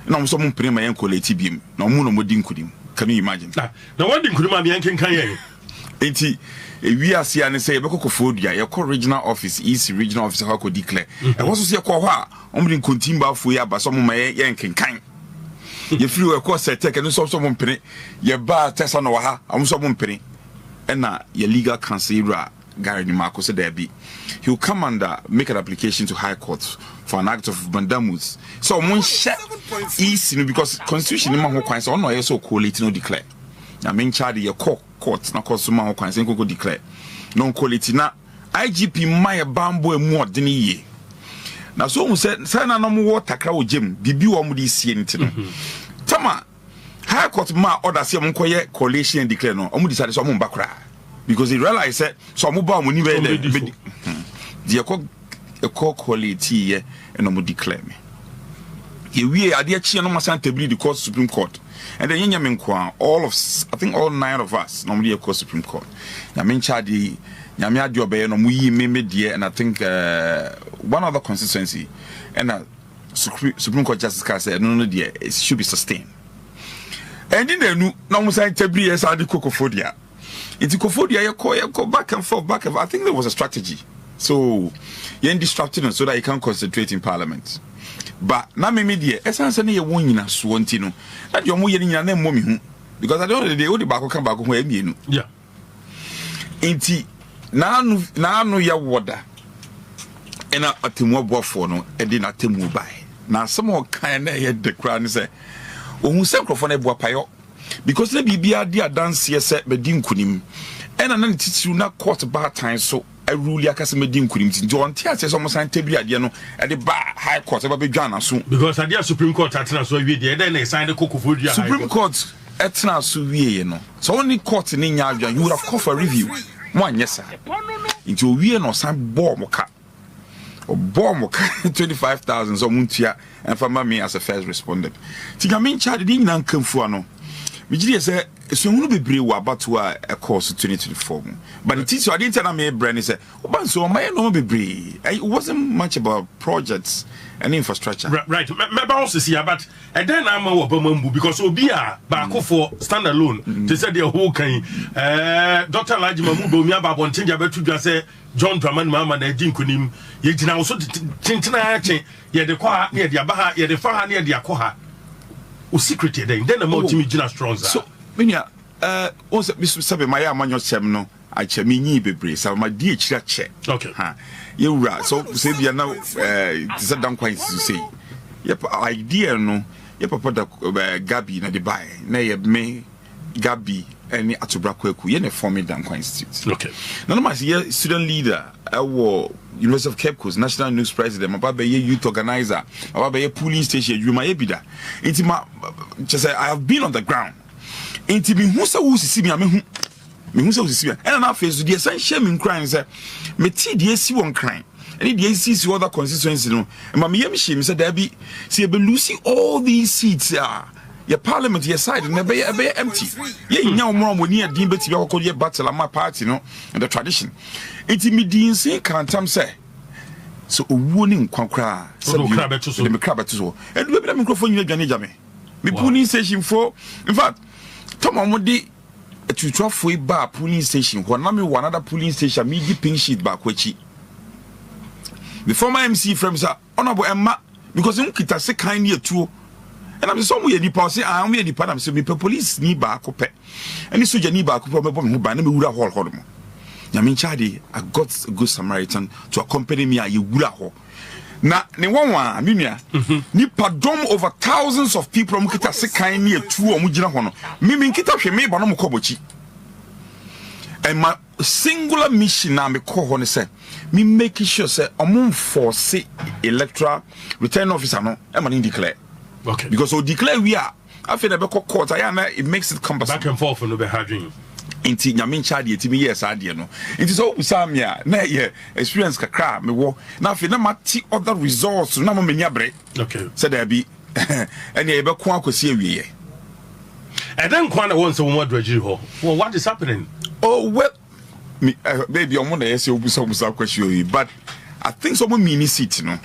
na mo so mo prema yen collect biem na mo no mo di nkudim. Can you imagine? Now one thing could be yanking can enti we are see and say beko kofodia your regional office is regional office how could declare and also say ko ha omrin kontimba fo ya ba so mo yankin kan ye free we ko set take no so mo mpene ye ba tesa no ha am so mo mpene and na your legal counsel Gary Marco said there be he will come and make an application to High Court for an act of mandamus. So one share easy because constitution in my kwan so no so quality no declare. Na main charge your court na cause my kwan say go declare. No quality na IGP my bambo emu odini ye. Na so won say na no mo takra o gem bibi wo mo di sie nti no. Tama High Court ma order say mo koye coalition declare no. Omo decide so mo mbakra. Because he realized that so mobile money the quality and no declare me. We are the chi no masan table the court Supreme Court. And then yenya all of I think all 9 of us normally a court Supreme Court. Ya mencha di nyame adiobe no mu yi me die and I think one other constituency and Supreme Court Justice said no it should be sustained. And in the no masan table yes adi kokofodia. It's Kofodia, you go back and forth. I think there was a strategy. So you're disrupting so that you can concentrate in Parliament. But now, media, essence any one in a swantino. That you're more in your name, mommy. Because I don't know the old back come back home. Yeah. Inti now no ya water. And a timo bofono, and then a timu by. Now, some more kind of head the crown say, oh, who sent for a boapayo. Because the BBR dear dance here set Medin Kunim and an teach you not quarter bar time so I rule Yakas Medin Kunim. John Tia says almost an table at the bar High Court about Bejana soon. Because I dear Supreme Court at so we did then they signed the cocoa food. Supreme Court at now so we no. So only court in India you would have called for review. One yes sir. Into we no some bomb or bomb 25,000 so muntia and for me as a first respondent. Tigamin charge didn't come for no. We just say so no be brave about to a course 2024. But it is so I didn't tell me brand say so my no be brave. It wasn't much about projects and infrastructure. Right. Maybe also see but and then I'm a because Obia back for standalone. They said the whole kind Dr. Bawumia babon change about to just say John Dramani Mama na din kunim ye gina so tintina ye de kwa ye de abaha ye de fa ye de akoha. Secret then the more Jimmy Gina strong. So, Minia, also, Mr. Sabe, my manyo semno, I chemini bebre, so my dear check. Okay, ha, you right. So, say, you now, it's a damn quite to say. Yep, idea no, yep, papa Gabi na the buy, nay, me, Gabi, any Atubrakweku, yen a former Danqua Institute. Okay, none of my student leader, our University of Cape Coast National News President, my baba youth organizer, my baba police station, you my ebida. Intima, just I have been on the ground. Intima, who see me, I mean, who see me, and I face the essential in crime, sir. Me tea, the SC1 crime. and the ACC other constituencies no ma me yam shame say there be see be losing all these seats your parliament your side na be empty ye nya omro mo ni adin beti be kokko ye battle my party no and the tradition it me din sin kantam say so owuo ni nkwankra say me kraba to so and we be na microphone nya dwane jame me police station for in fact tomo mo di tutua foi ba police station ho na me one another police station me di pink sheet ba kwachi before my MC from sir honorable Emma because him kita se kan ne atuo and I'm so we nipa say I am we nipa am say me police ni ba akopɛ any soldier ni ba akopɛ me bo me ho ba na me wura hall ho no nyame chade I got a good Samaritan to accompany me a ye wura ho na ne wonwa menua nipa dom over thousands of people mu kita se kan ne atuo mu gina ho no me kita hwe me ba no mo kobochi and my singular mission na me call ho ne say me making sure say omon force electoral return officer no e ma declare. Okay. Because we declare we are after the court it makes it cumbersome. Back and forth no be harding. Inti nyame chade etimi yes ade no. Inti so usamia na ye experience kakra me wo. Na after na mati other results na mo mani abre. Okay. Said there be and ye be ko akosi awiye. And then kwana won so mo adwaji ho. Well, what is happening? Oh well me baby omo na yes obusa question but I think some mini seat no.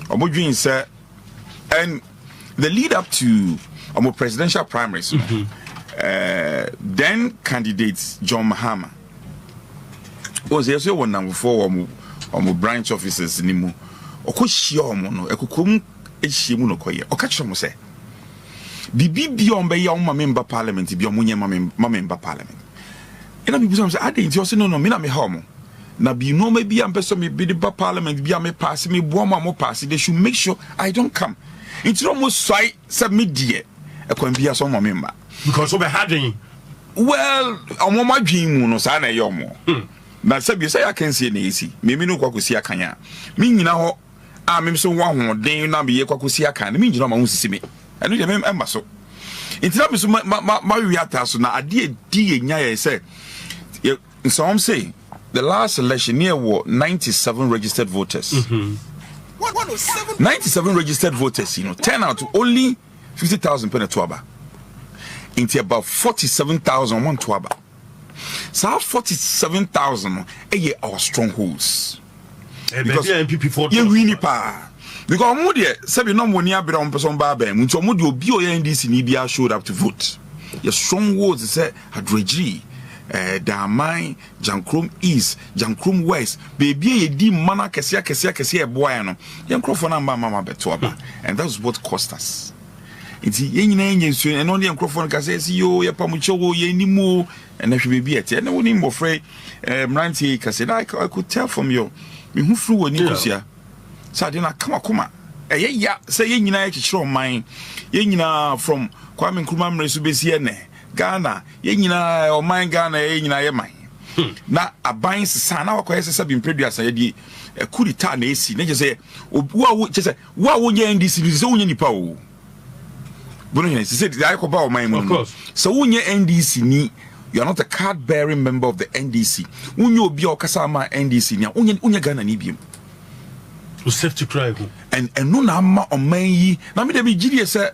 Omo dwin say and the lead up to our presidential primaries, then candidates John Mahama was also one number 4 our branch officers nimu okoshia no ekokom ehyiemu no koye okacho mo say bibi ombe ya member parliament bi omunye member parliament ina bibi so say ade nti o say no me na me ha omo na bi no me bi am person me bi the parliament bi am me pass me bo mo pass they should make sure I don't come. It's almost so submit dear a quambia some member. Because of a having well, a my dream no sana yomo. Now, Sabi say I can see an easy. Maybe no Kwakusia Kanya. Meaning now, I'm so one day now be a Kwakusia can mean you know my own see me. I know the member so. It's not so my reactor so now. I did Nya say, so I'm saying the last election near war 97 registered voters. 97 registered voters, turn out to only 50,000 pen tuaba. Into about 47,000 one tuaba. So 47,000 our strongholds. Because you win pa. Because Moody said no money abira on person barbe. Muncho Moody obi o NDC ni bia showed up to vote. Your strongholds say Hadreji. Damai, Jankrum East, Jankrum West, baby, ye di mana kesia boy no. Yankrofona mama betoaba. And that's what cost us. It's yen and only Yankrofon Casses, yo, ya pamucho, ye ni mo, and if you be at and only more afraid, Ranty Cassid, I could tell from you. Me who flew a Nicosia. Sadina, come. Yeah, say yen united show mine. Yen from Kwame Nkrumah Resubesiene. Ghana, ye nyina o man Ghana ye nyina ye man. Na aban sesa na wakoye sesa bi mpredua sa ye di kurita na esi na je say wo je say wo nye NDC ni so wo nye nipa o. Bono ye say I ko ba o man mu. So wo nye NDC ni you are not a card bearing member of the NDC. Wo nye obi o kasa ma NDC ni wo nye Ghana ni biem. To safety cry go. And no na ma o man yi na me de bi gidi say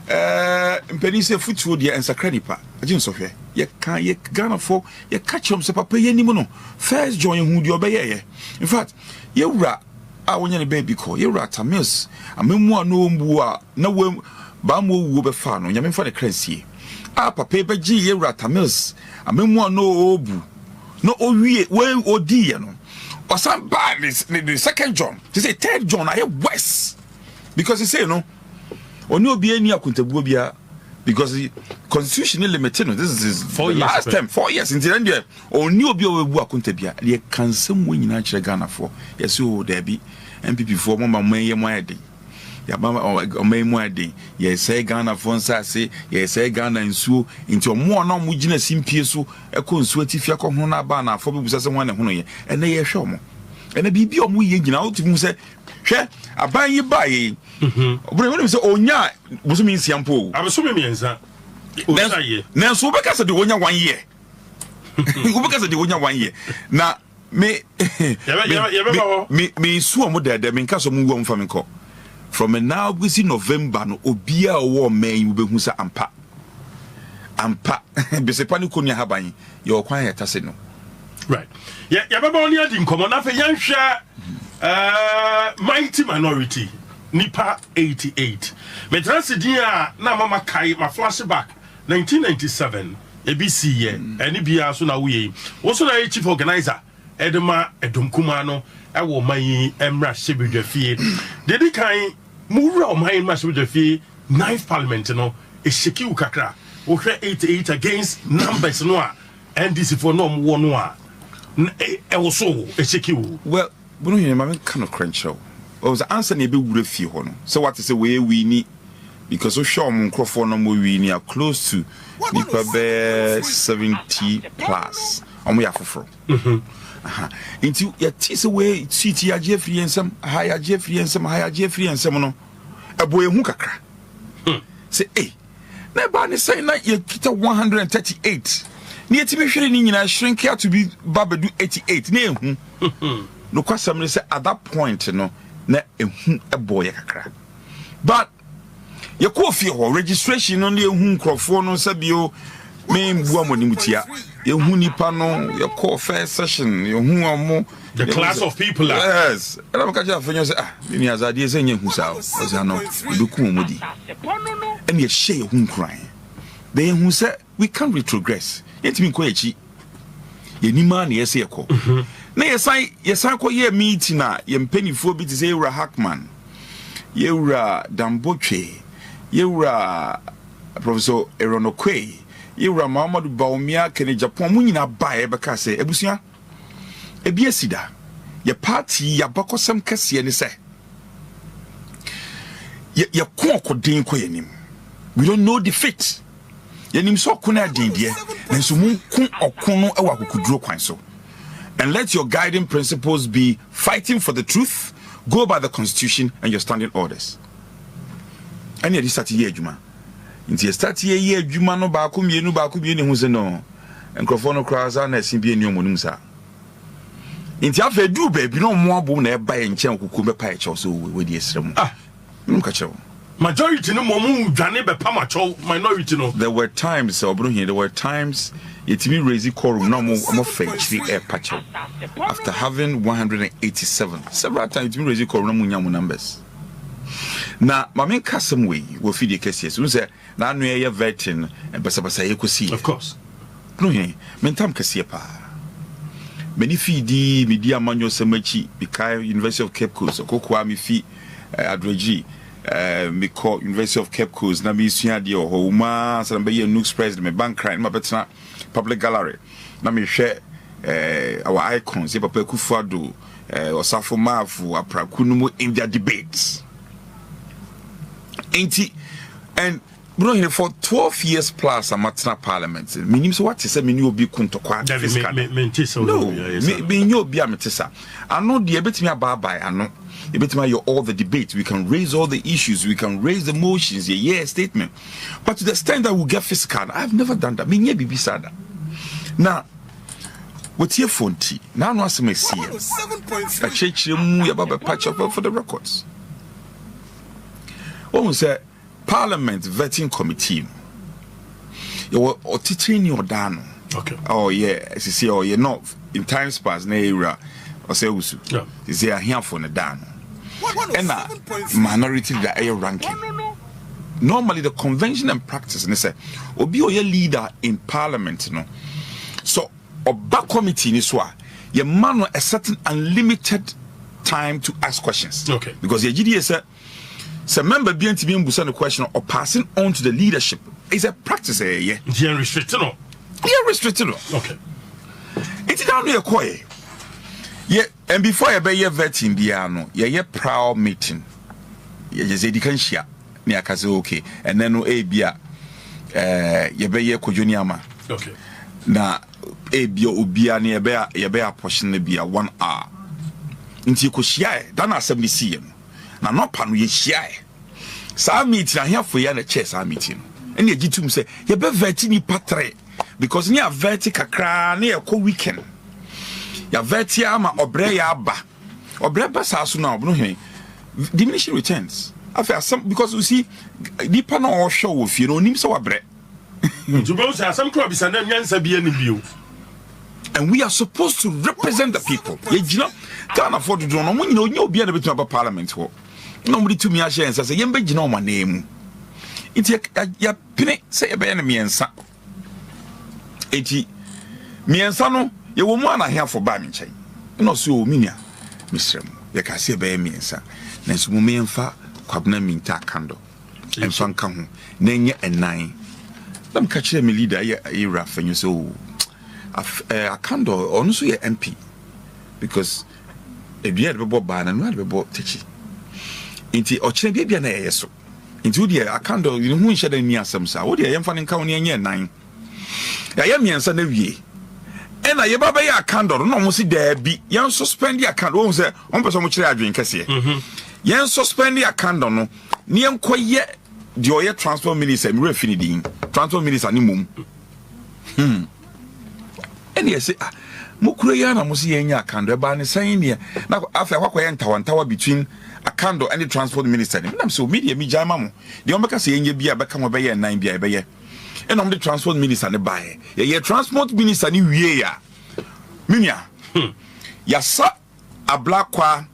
Impedise footwood ya ensacranipa. Ajin Sophia. Ye can ye Ghana for ye catch him se papa ye nimuno. First join who do obey. In fact, ye ra a wonya baby call. Ye ra tamis. A memo no mbua na we bamu wo be fa no. Nyame fa de crancy. A papa be gi ye ra tamis. A memo no obu. No owie we odi ye no. Osan ba the second John. They say third John I west. Because he say no. Oni obi eni akuntabuo bia because the constitution is limited. This is 4 years last time 4 years until then there oni obi obu akuntabia they can some when nyina kire Ghana for yes o there be MPP for mama manye mo ade ya mama o mai mo ade yes say Ghana for nsase yes say Ghana nsuo nti omo na mo gina simpie so ekọ nsuo tifia kọ ho na ba na afọ bebusa se wan na hono ye ene ye hwe omo ene bibi omo ye gina o timu se hwe aban yi ba ye Obìnrin wọ́n sọ onya bùsùnmí nsiampo. Abùsùnmí miẹnsa. Na so obeka say de onya 1 year. Obeka say de onya 1 year. Na me so mo there me nka so mo wo mfa me ko from now we see November no obia owo man we behu sa ampa be se pani ko nya haban ye okwan ya tase no right ya baba oni adi nkomo na fe yanhwa mighty minority nipa 88 me transidia na mama kai ma flashback 1997 ABC ye eni bia so na we wo so na chief organizer edema edomkuma no ewo man emra shebedwafie dedi kan mura man emra shebedwafie 9th parliament no e sheki ukakra wo hwe 88 against numbers no a NDC for no mo no a e wo so e sheki wo well bunu hine ma kan no cruncho o was answer na be wura fie ho no so what is we ni because so sure mo nkrofo no mo wi ni are close to nipa be 70 plus omo ya foforo into ya tise we city ya Jeffrey ensem higher Jeffrey ensem no abo ehu kakra say na ba ne say na ya kita 138 ni etimi hwere ni nyina shrink ya to be babedu 88 na ehu no kwasam ne say at that point no na ehu ebo ya kakra but ya ko fie ho registration no na ehu nkrofo no sabio me mbuwa monimutia yehu nipa no your call first session yehu omo the class of people yes and I'm catch afenyo say me azade say nyehu sa o say no duku omodi and ye share yehu nkran they yehu say we can retrogress yetimi ko echi ye nima na yese yeko na yesan ko ye meeting na ye mpanifo bi ti say Ura Hackman ye Ura Dambotwe ye Ura Professor Eronokwe Dr Bawumia kene Japan mu nyina bae beka se ebusua ebi asida ye party ya bakosam kase ne se ye kokodin ko yenim we don't know defeat yenim so kona din de nso mu kun okono e wa kokuduro kwan so and let your guiding principles be fighting for the truth, go by the constitution and your standing orders. And you start here adwuma nti start here adwuma no ba ko mienu hu se no enkrofo no kraza na sin bi eni omonum sa nti afa du ba bi no mo abo na e ba ye nchen kuku be pa e chew so we di esrem ka chew majority no mo mu dwane be pa ma chew minority no there were times yetimi raise quorum no mo fetch e pa chew after having 187 several times yetimi raise quorum no mo nya mo numbers. Na mamen kasem we wo fidi kese so say na anu ye vetting e basa ye kosi of course no he mentam kese pa meni fidi media manyo semachi bikai University of Cape Coast kokwa mi fi adroji me call University of Cape Coast na mi sua de ho ma san be ye Nooks president me bank crime ma betena public gallery na me hwe our icons ye papa Kufuado Osafo Mafu Aprakunu in their debates. And bro, for 12 years plus I'm at Parliament. Meaning so what is say me obi kuntokwa fiscal. No, me obi ametesa. I know the ebetimi ababai ano. Ebetimi your all the debates. We can raise all the issues. We can raise the motions. Yeah, statement. But to the extent that we get fiscal, I've never done that. Me nye bibi sada. Now, what's your phone tea? Now no aseme see. A church mu yaba patch up for the records. What say Parliament vetting committee? You were teaching your dano. Okay. Oh yeah, as you see, oh yeah, not in times past, na era or say usu. Yeah. Is there here for the dano? And minority that air ranking. Normally the convention and practice, and they say, obi o ye leader in Parliament, no. So oba committee ni swa, ye man a certain unlimited time to ask questions. Okay. Because the GDA said. So member being to be a question or passing on to the leadership is a practice yeah. Yeah, restricted no. Yeah, restricted no. Okay. It's down here quiet. Yeah, and before you be your vetting biano, yeah, proud meeting. Yeah, just say can share. Near Kazi okay. And then no abia you be your kojuniama. Okay. Na abia ubia near bear you be a portion be a 1 hour. Until you share, then I 70 cm. Na no panu ye share sa meeting ahia for ya na chair sa meeting ene agitum say ye be veti ni patre because ni a veti kakra na ye ko weekend ya vetia ama obre ya aba obre ba sa so na obno hwen diminishing returns after some because you see nipa na o hwe wo fie no nim so wabre Jubel say some club is an nyansa bi ani bio. And we are supposed to represent the people. You know, can't afford to do no money. You be able to have a parliament. Nobody to me a share and say, "You be know my name." It's ya pine say a enemy and son. Eti me and son, you will want to hear for Bami chain. No, so minia, Mr. You can see a bear me and son. Next woman and fa, Quabna minta candle. And son come, name and 9. Them catch me leader, a rough and you so. A candle also your MP because if you had a ban and not about teaching into or change baby and a so into the a candle you know who should near some sa what the fan in county near 9 I am yan son every and I baba a candle no almost there be yan suspend your candle say on person which I drink kasi yan suspend your candle no near quiet the oil transport minister me refiniding transport minister ni mum and you say, Mukuriana Musi Yanya candle, but I'm saying here now after what I tower between a candle and the transport minister. I'm so media, me Jamamo. The Omaka say, you be a become a bay and 9 be a bay. And on the transport minister, the buy. Ye transport minister, new year. Minia, Yasa, a black qua,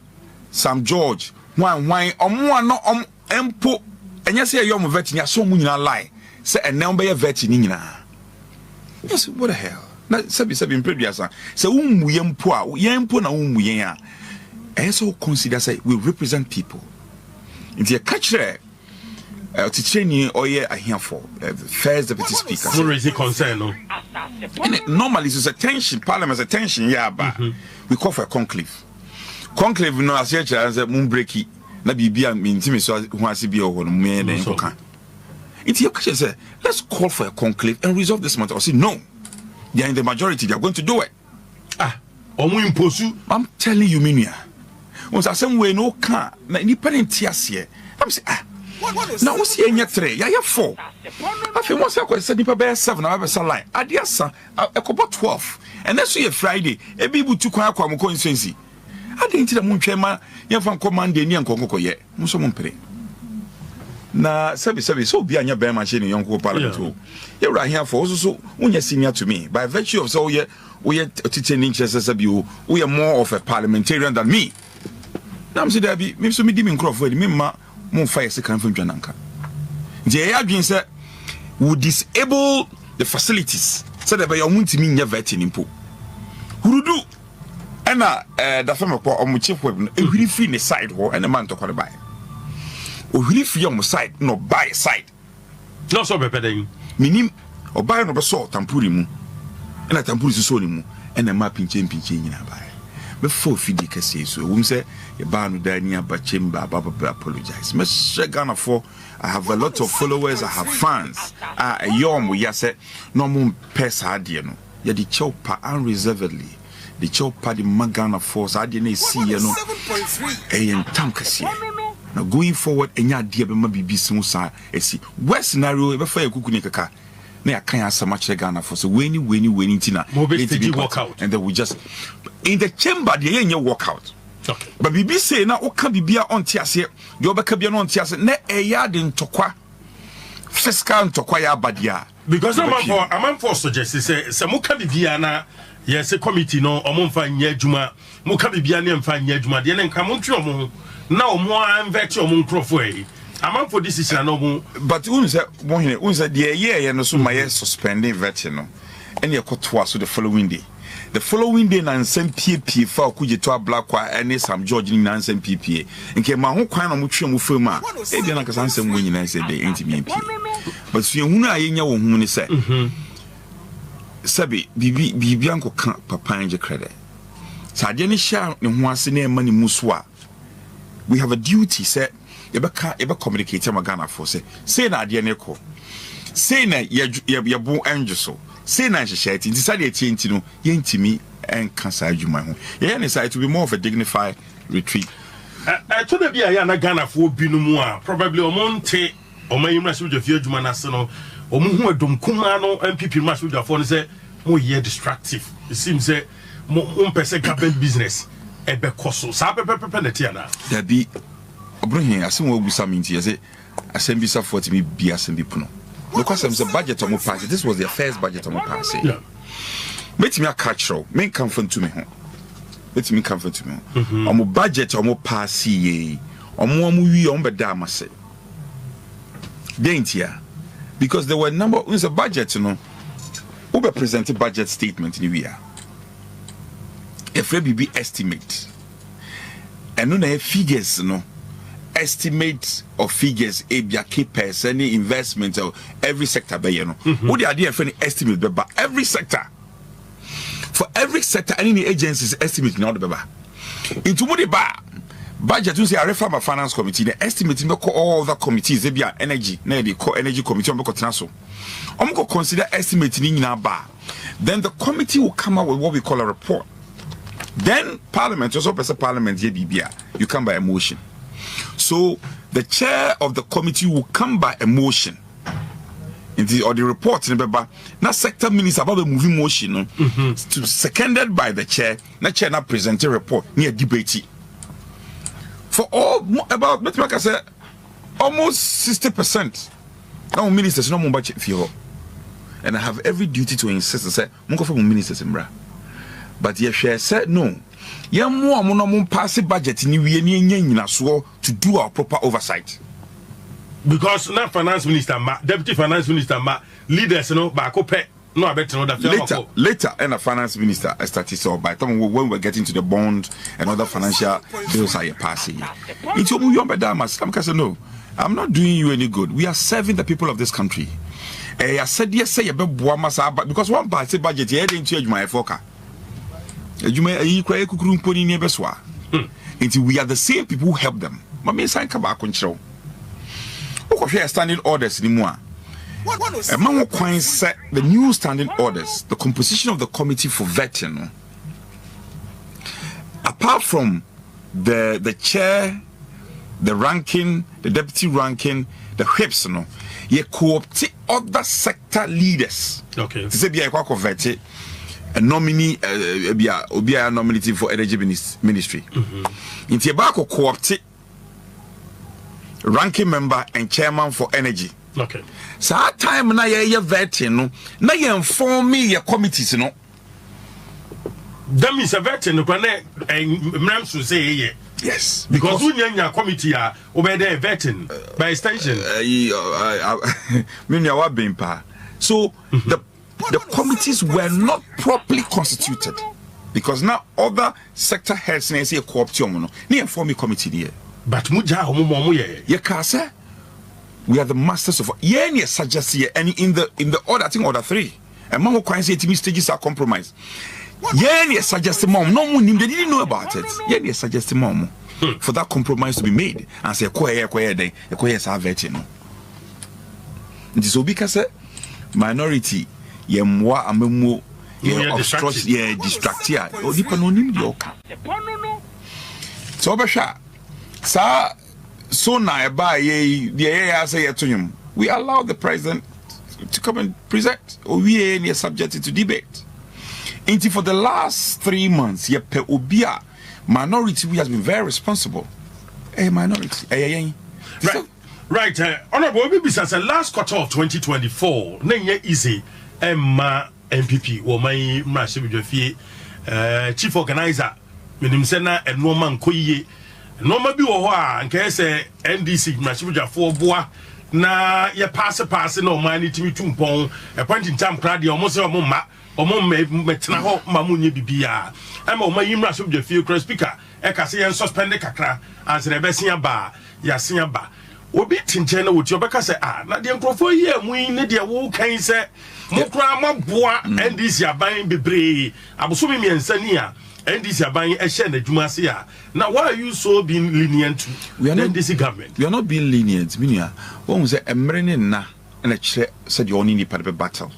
Sam George, one, no, empo, and you say, you're vetting, so much lie. Say, and now be a vetting. Yes, what the hell? Na sabi in previous say yempo na umuyen a so consider say we represent people in the catcher to train or a here for first deputy speaker no raise concern no and normally it's attention parliament's attention but we call for a conclave no as here as a moon breaky na bibia intimi so who has be or me den kan it's your catcher say let's call for a conclave and resolve this matter or say no. They are in the majority, they are going to do it. I'm telling you, Minia. Once I say we no can, ni parent here. I'm say now we see any 3, ya 4. I feel once I said nipa be 7, I have a line. Adia san, I could 12. And that's a Friday. A bibu to kwa kwa mko insensi. I didn't tell them chema, ya fan command ni ankoko ye. Muso mpre. Na sabi so be anya be machine yonko parliament. You right here for also when you're senior to me by virtue of so we teaching interest as we are more of a parliamentarian than me. Now I'm saying that me so me dim Crawford me ma mo fire second from Jananka. The adwin say we disable the facilities so that by your want me nya vetting impo. Hurudu ena da fam ko omuchief web e huri free ne side ho and man to kwade buy. O huri free on side no buy side. No so be pedeng. Minim oba no be so tampuri mu na tampuri so ni mu na ma pinche nyina ba be fo fidi kase so wum say e ba no da ni aba chemba baba apologize me Ghana for I have a lot of followers, I have fans yom we say no mo pesa ade no ye di chopa unreservedly the chopa the Ghana force ade na see no en tankase. Now going forward, enya dia be ma bibi sun sa esi. Worst scenario e be fa ekuku ni kaka. Na ya kan asa ma chere Ghana for so weni tina. Walk out. And then we just in the chamber the yenye walk out. Okay. But bibi say na oka bibia on tiase. De obeka bia no on tiase na eya de ntokwa. Fiscal ntokwa ya badia. Because I'm for suggest say muka bibia na yes a committee no omfa nya adwuma. Muka bibia ne mfa nya adwuma. De ne nka mo ntwe omo. Now more invite your microphone. I'm for this is no. But unse the year no so my suspending vetting no. And you cut so the following day. The following day na nsem PP for kuje to black kwa any Sam George ni na nsem PP. Nke ma ho kwan na mo twa mo fam a e bia na kasa nsem mo nyina say dey enti me MP. But so hunu ayenya wo hunu ni say. Sabi bibi anko kan papa nje credit. Sa de ni sha ne ho ase na e mani muso a we have a duty say ebe communicate am Ghana for say na ade ne ko say na ye bo enjo so say na hyehyeti nti say de enti no ye ntimi enka sa adwuma ho ye ne say to be more of a dignified retreat to the bia ya na Ghana for binumu a probably omonte omayimra so jofie adwuma na se no omuhu adom kuma no MPP ma so jofo no say mo ye distractive it seems say person government business ebe koso sa pepepe na tia na there be obrohin asem wo busa minti say asem bisa for me bi asem bi puno because I'm a budget on pass. This was their first budget on pass. Yeah. Make me a catch-all. Make comfort to me. Let me comfort to me. On my budget on pass ye. On we on bedama say. Didn't here because there were a number of a budget, you know. Who presented budget statement in the year. If we be estimate. And no figures, you know. Estimate of figures a keepers any investment of every sector by you know what the idea for any estimate but every sector for every sector any agencies estimate now the into what the budget you say I refer my finance committee the estimate all the committees they be energy na the energy committee on transfer go consider estimating in our bar then the committee will come up with what we call a report then parliament also person parliament here you come by a motion. So the chair of the committee will come by a motion or the report in the now sector minister about the moving motion to seconded by the chair. The chair now present a report near debate. For all about like I said, almost 60%. Now ministers no more budget for and I have every duty to insist and say, "Mungo for ministers imbra." But yes, she said no. Yeah, more pass budget in to do our proper oversight. Because now finance minister, deputy finance minister, leaders, you know, back up. No, I bet you know that later, and a finance minister started so by the time when we're getting to the bond and other financial bills are passing. It's no, I'm not doing you any good. We are serving the people of this country. I said yes, say because one party budget here didn't change my forecast. We are the same people who help them. But me sign come back control. Okay, standing orders anymore. Among coins set the new standing orders, the composition of the committee for vetting. Apart from the chair, the ranking, the deputy ranking, the whips, you co-opt other sector leaders. Okay. To say be a vetting. A nominee, a nominative for energy ministry. In Tobacco co-opted ranking member and chairman for energy. Okay. So at time na ye vetting na ye inform me your committees no. That means a vetting no and to say yes because when your committee are over there vetting by extension. So the committees were not properly constituted because now other sector heads say a co-option no inform me committee there but muja ye ka say we are the masters of ye suggest here and in the order I think order 3 and mama kwan say timi stages are compromised ye suggest mom no they didn't know about it ye suggest mom for that compromise to be made and say ko sa vetting no this will be because minority yemwa amemu obstruct distractia odipa no nim de oka so obesha sa so na eba ye de say yeto we allow the president to come and present or we any subject to debate into for the last 3 months ye pe obia minority we has been very responsible minority right honorable bisa say last quarter of 2024 na easy Emma MPP wo mai mrashibidwafie chief organizer menim se na enoma nkoyiye enoma bi wo ho a nka se NDC mrashibidwafo boa na ye pass na o man timi tumpon e point in time crowd o mo se o mo metena ho ma munye bibia ema o mai mrashibidwafie cross speaker e ka se yen suspend kakra answer be sia ba ya sia ba obi tinche na woti obeka se na de nkrofo yi amu ne de wo kan se mokra maboa NDC aban bebre abosomi miensani a NDC aban e hye na dwuma se a now why are you so being lenient to the NDC government? We are not being lenient minia won say emre ne na na kire said you only need to battle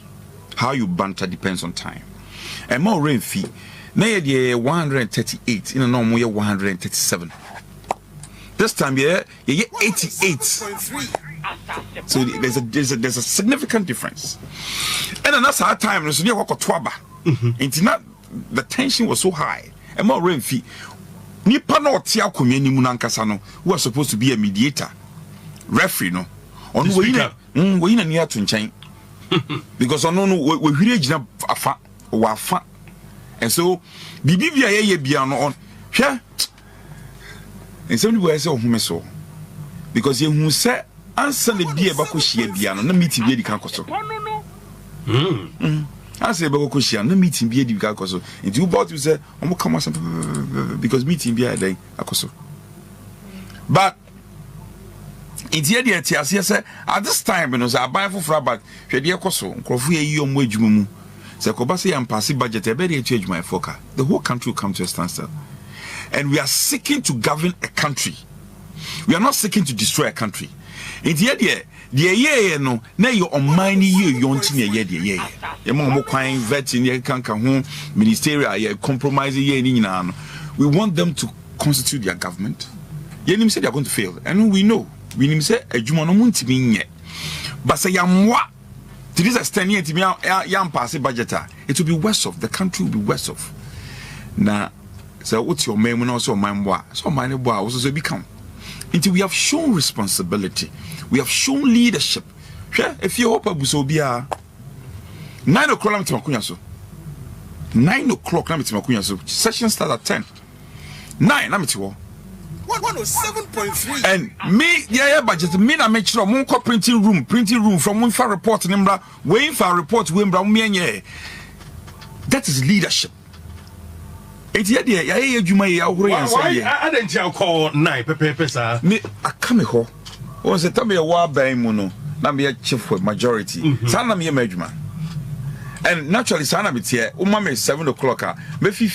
how you banter depends on time and more rain fee na ye de 138 in no mo ye 137 this time yeah 88. So there's a significant difference. And that's our time so near wako twaba. the tension was so high. And more rain fee. Nipa no tia kumeni munankasa no, who was supposed to be a mediator, referee no. On we in near to chain. Because on no we village na afa or afa. And so bibia ye biano on hwe. And somebody will say oh so. Because you who say answer the bia bako hia biano na meeting bi di kan koso. Answer bako hia na meeting bi di kan koso. And you about to say omo come because meeting bi dey akoso. But it's here the say at this time you know say buy for frabat hwe de akoso nkrofo ye omo adwuma mu. Say ko ba say am pass budget e be dey etu adwuma foka. The whole country will come to a standstill. And we are seeking to govern a country. We are not seeking to destroy a country. It's here the no na your online year you want to year the year. Your mom quine vetting ye can home ministerial ye compromise ye ni na. We want them to constitute their government. Ye nim say they are going to fail. And we know. We nim say adwuma no muntimi nye. But say yamwa to this extent ye yam pass budget. It will be worse off. The country will be worse off. Now so what's your name also my boy? So my boy also become. Until we have shown responsibility, we have shown leadership. If you hope Abusobia 9 o'clock, I'm to so 9 o'clock, I'm to so session starts at 10. 9, I'm to 107.3. And me, yeah, budget, me, I make sure I'm printing room from one for report, Nimbra, waiting for a report, Wimbra, me, that is leadership. It's here, yeah, you may I didn't call 9 pepe, sir. Me, I come here. Was a time a war by mono, not be a chief with majority. Sana me a major. And naturally, Sana be here, Umame 7 o'clock, Mefi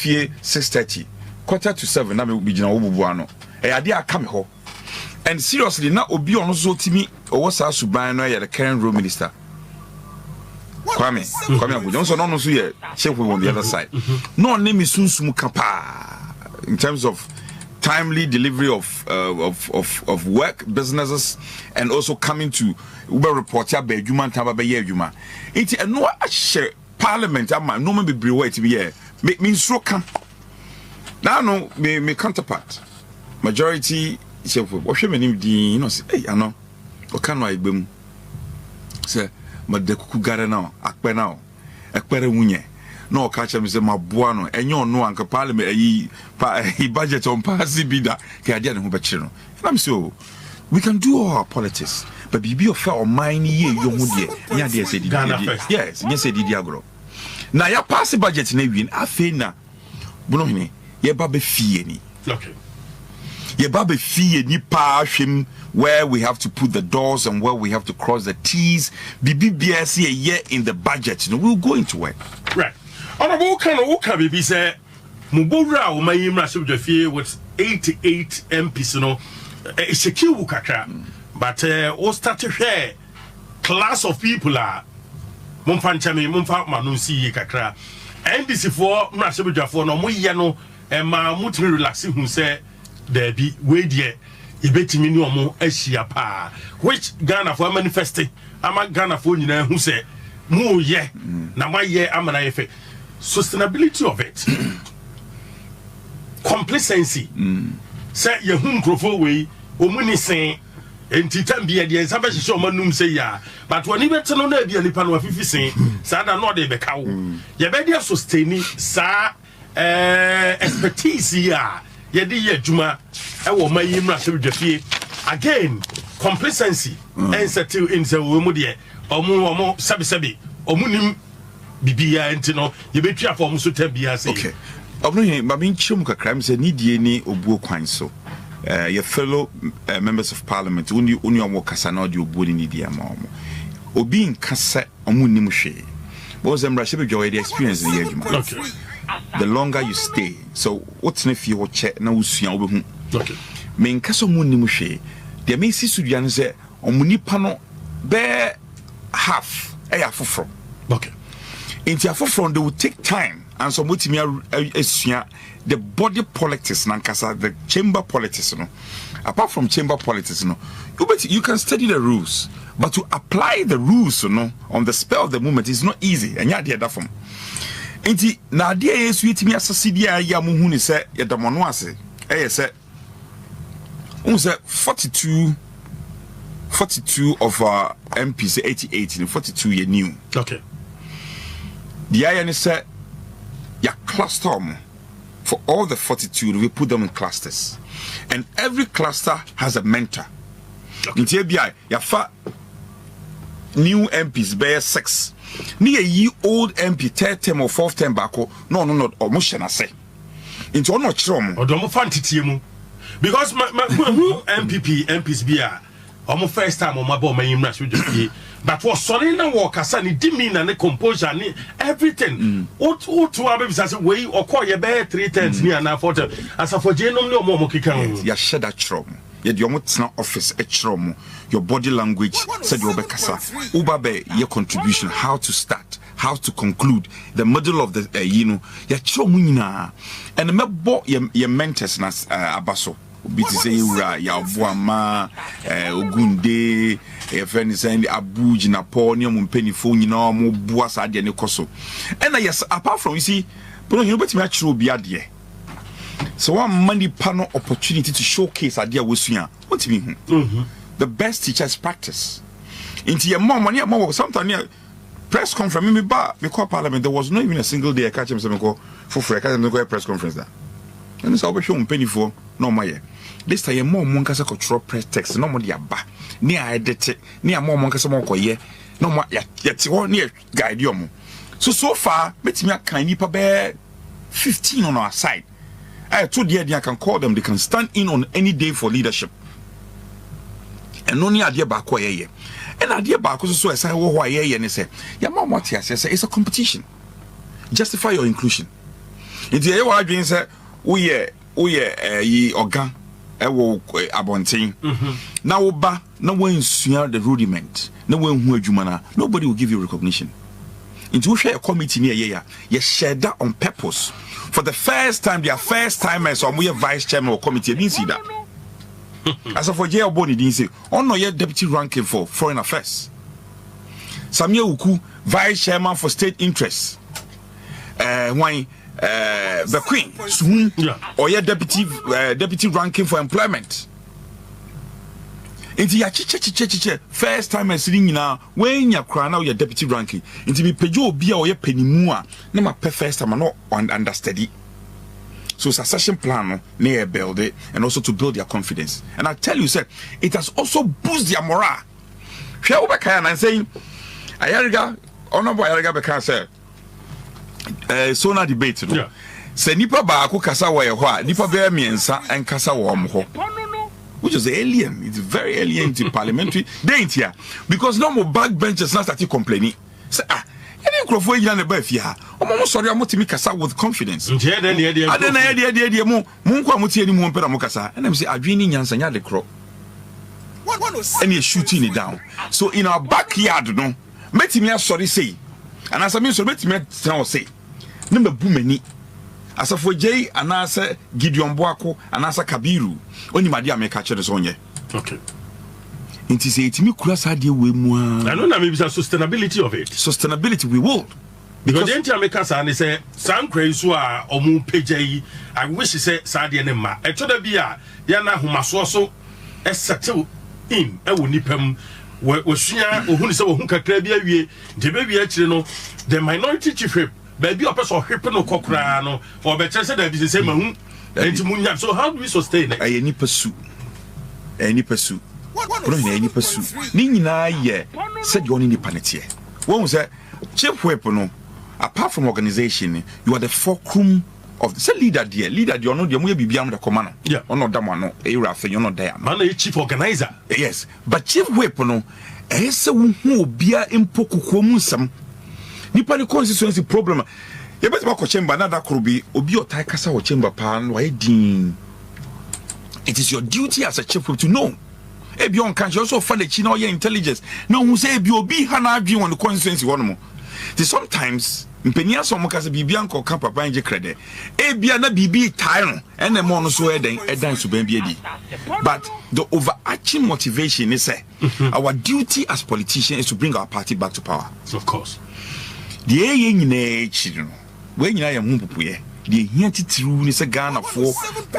6:30, 6:45, I will be General Buano. A idea come here. And seriously, now Obi on so to me, or was our Subano, the current room minister. Kwame Johnson no so here chef on the other side. No name is Sunsum Kapa in terms of timely delivery of work businesses and also coming to Uber report ya be adwuma ntaba be ye adwuma. Enti eno a share parliament ama no me be wait be here. Me so kan. Now no me counterpart majority chef wo hwe manim din you know say hey Anor o kan no agbem say but the kuku gare now, akpe now, ekpere munye. No catch me say mabuano, enyo no anka parliament he budget on pass bida, ke adia ne ho be kire no. And I'm so we can do all our politics, but be of our mind ye yo mu de. Nya de say di. Yes, nya say di agro. Na ya pass budget na win, afi na buno hini, ye ba be fie ni. Okay. Ye ba be fie ni pa hwem where we have to put the doors and where we have to cross the T's. BBBS a year in the budget. You know, we'll go into it. Right. Honorable can be say Mubura o mayimra subjefie with 88 MPs, you know. It's a kiwu kakra. But all start to share class of people are Mumfanchame, Mumfa Manusi kakra. NDC for Mrasubja for no muyano and ma mutri relaxing who say there be wait yet. Ibetimi ni omo ahia pa which Ghana for manifesting ama Ghana for nyina hu say mu ye na ma ye amana ye fe sustainability of it complacency say ye hu nkrofo we omuni sen entitam bia de nsa ba hihye omanum say ya but woni beti no na bia nipa no afifi sen sa da no de be ka wo ye be dia sustain sa expertise ya ye de ye adwuma ewo mayimra sebdwafie again complacency and settle in se wo mu de omo sabi omunim bibia enti no ye betwa for omo so tabia say okay obno he ma bin chim kakra me say nidie ni obuo kwan so your fellow members of parliament uni omo kasa na de obuo ni nidie ma omo obi nkasa omo nim hwe bo zemra sebdwa the experience in yedwuma okay the longer you stay so what's ne fie wo che na usua wo behu okay me nkasa omo nim hwe de me sisudua no say omo nipa no be half afoforo okay into afoforo they will take time and so mutimi asua the body politics nankasa the chamber politics no apart from chamber politics no you can study the rules but to apply the rules no on the spur of the moment is not easy and yeah that from Inti na dia yesu yetimi asase dia ya mo hu ni se yedamono ase say 42 of our MPs 88 and 42 ye new. Okay. The IN said ya cluster them. For all the 42 we put them in clusters. And every cluster has a mentor. Okay. In TBI ya fa new MPs bear 6. Ni ye old MP 3rd term or 4th term back no almost na say. Into no chrom. Or do mo fanti mu. Because my MPs be almost first time on my ball, my image with the but was Solina Walker, Sunny demeanor and composure and everything. What to our babies as a way or call your bear 3 tenths near now for as a for Genome no more Mokikan. Ya shed that chrom. Yet your motna office a chrom. Your body language said your Bekasa. Ubabe, your contribution, how to start, how to conclude, the middle of the your chomina. And the bo your mentors nas abaso. Biti say ya Buama, Ogunde, friend is saying Abuji, Napoleon, Pennyfo, mo Buasa, and Koso. And yes, apart from you see, but you bet me actually be adie. So one money panel opportunity to showcase idea was here. What do you mean? The best teachers practice. Into your mom, sometimes press conference, me call Parliament. There was not even a single day I catch him some go for I can't go a press conference there. And it's always shown penny for no my. This time more monkasa control press text no more yaba. Near I edit it, near more monkasa monko ye. No more yet one near guide you. So far, bet me a kind of bear 15 on our side. I told you I can call them, they can stand in on any day for leadership. And only idea back where ye. And idea back so I say why ye and say, yeah, mom, what yes, it's a competition. Justify your inclusion. It's the way I dream say, ye organ, abonting. Now, no one swear the rudiment, no one who jumana, nobody will give you recognition. Into share a committee near ye, you share that on purpose. For the first time, their first timers or we vice chairman or committee didn't see that. As of for jail body didn't say, oh no, you're deputy ranking for foreign affairs. Samia Uku, vice chairman for state interests. Why the Queen soon or your deputy ranking for employment. Into your first time as sitting now when you're crying out your deputy ranking into me pejo be or your penny mua no my first time not understudy. So succession plan near build it and also to build their confidence. And I tell you, sir, it has also boosted their morale. Share over and saying Ayariga, honorable Ayariga Bekan said so na debate no. Say nipa ba ko kasa wa ye ho a nipa be miensa en kasa wo mo ho. Which is alien. It's very alien to parliamentary. They ain't here. Because no more backbenchers now start complaining. Say, any crofo in the bath here. Oh, sorry, I'm to kasa with confidence. And then I mo muti any more peramokasa. And I'm say, I'm dreaming Yansanya the crop. And you're shooting it down. So in our backyard, no, met me sorry say. And as I mean, so met me say, number boomeni. As for Jay, and answer Gideon Boako, and answer Kabiru. Only my dear make catch this on ye. Okay. It is a me cross idea we more. I know that maybe the sustainability of it. Sustainability we will. Because the entire makers and they say, some crazy or moon page. I wish he said Sadi and Emma. I told her be a Yana who must also settle in a nipem. Was she or who is a hunka crabby? The baby actually know the minority chief. Baby, a person hipping or cockrano, or better said that is the same. So, how do we sustain it? Any pursuit. Any pursuit. Any pursuit. Nina, ye said you only panetier. What was that? Chief weapon, apart from organization, you are the fulcrum of the leader, dear. Leader, you know, you may be beyond the commander. Yeah, or not Damano, you're not there. Man, a chief organizer. Yes, but chief weapon, who be a impokumusam. Nipa ni constituency problem. You better go chamber na that could be obi otai kasa wo chamber pan why din. It is your duty as a chief to know. Ebi on can also find the chino your intelligence. Now who say ebi obi hana adwin on the constituency one mo. Sometimes mpenia so mo kasa bibia nko kan papa nje krede. Ebia na bibi tai no ene mo no so edan so ban bi edi. But the overarching motivation is our duty as politicians is to bring our party back to power. Of course. The when you are Mumpuye, the here titiru ni se Ghana for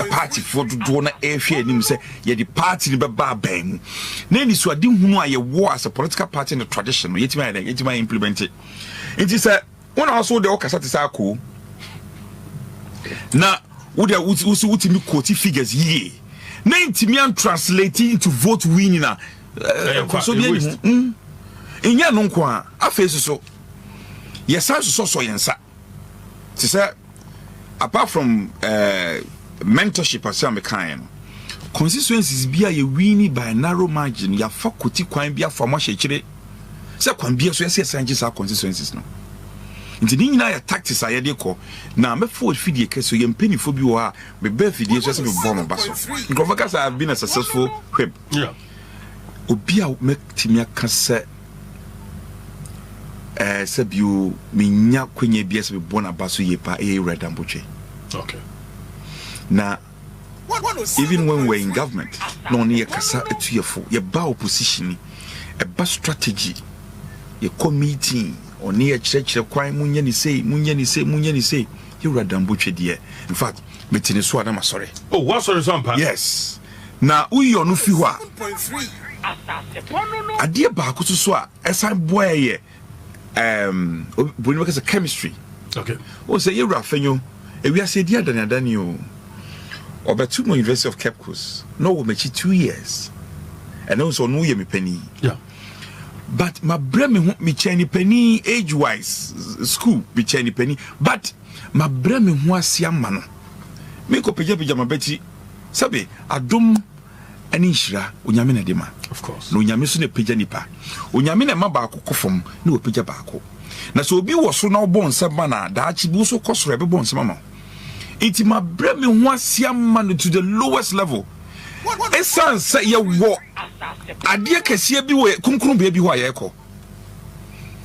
party for do na airfare nim say ye the party be ba bam. Na ni so ade hunu aye war as a political party in the tradition, yetima implement it. It is a when also the okasa tisa ko. Na would me quote figures ye. Na intimi an translating into vote winning na so bien inya no nko a afesu so yesa so yensa ti say apart from mentorship as am kind constituencies bia ye winning by narrow margin ya fakoti kwan bia for mo hye say kwan bia so yesa sanjisa constituencies no nti ni nyina ya tactics aye de ko na me forward fidie keso ye mpanifo bi wo ha be be fidie so se be bomb baso nkofaka have been a successful whip. Yeah. Obi a metimi aka se sabio menya kwenya bia se be bona baso ye pa e red ambotwe. Okay. Na even when we're in government no ne kasa etuyefo ye ba opposition e ba strategy ye committee oni ye chire kwan munye ni sei you radambotwe de. In fact metini so adama sorry. Oh, what sorry sampa? Yes. Na uyo no fi ho a ade ba ko so a esan boy ye boni make chemistry. Okay. O say you rafenyo e wi ase dia danadani o obetu mo University of Cape Coast no wo mechi 2 years and also no ye me penny. Yeah. But my breme me cheni penny age wise school be cheni penny but my breme ho asia ma no me ko peja ma beti sabe adom ani nhira onyame na de ma. Of course. No onyame so na peja nipa onyame na ma ba akokofom na opeja ba ako na so obi wo so na obo nsema na daachi bi so kosoro ebe bo nsema ma iti ma breme ho asia ma no to the lowest level. Esan say ye wo ade kese bi we kunkrun be bi ho ayeko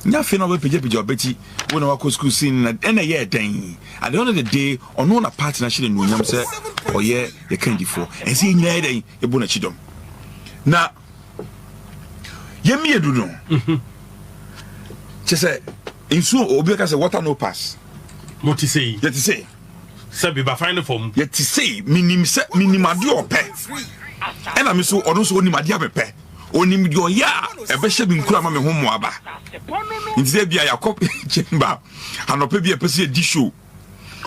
nya fe na we peja obeti when we go school sin na ye den at the end of the day ono na partnership no nyam say oye ye kan difo ense nyina den e bo na chidom na ye mi edu no che say insu obi ka say water no pass moti say ye ti say sabi ba find form ye ti say minimade ope ena mi so ono so onimade abepe onim di oya ebe hye bi nkura ma me homo aba nti bia yakop chemba anope bia pese di show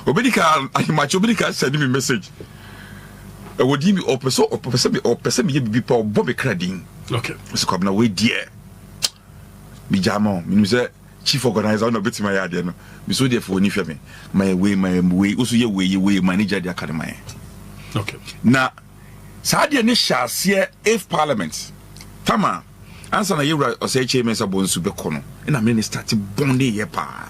obedika ahimacho obedika send me message e wodi mi opese me ye bibi pa obo be kradin. Okay. So kwabna we die mi jamo mi say chief organizer no betima ya de no mi so dey for oni hwe me my way also ye way manager the academy. Okay. Na saade ne hyase if parliament tama ansa na yewra osay mensa bonsu be kono na me ne start bonde ye pa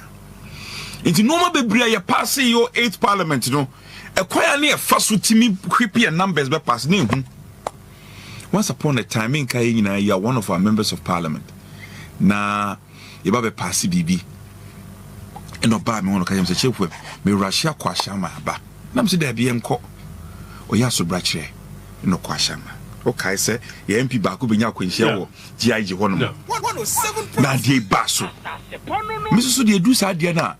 inti no ma bebre ye pass yo 8th parliament no ekwaya ne e faso timi hwipi e numbers be pass ne hu. Once upon a time in Kayina you are one of our members of parliament na ye ba be pass bibi eno ba me wono kayem se chefwe me Russia kwa shama ba na me se da bi enko oya so brachire no kwa shama okay say ye MP ba ko benya kwanhia wo GIG ho no na de ba so me so de edu sa de na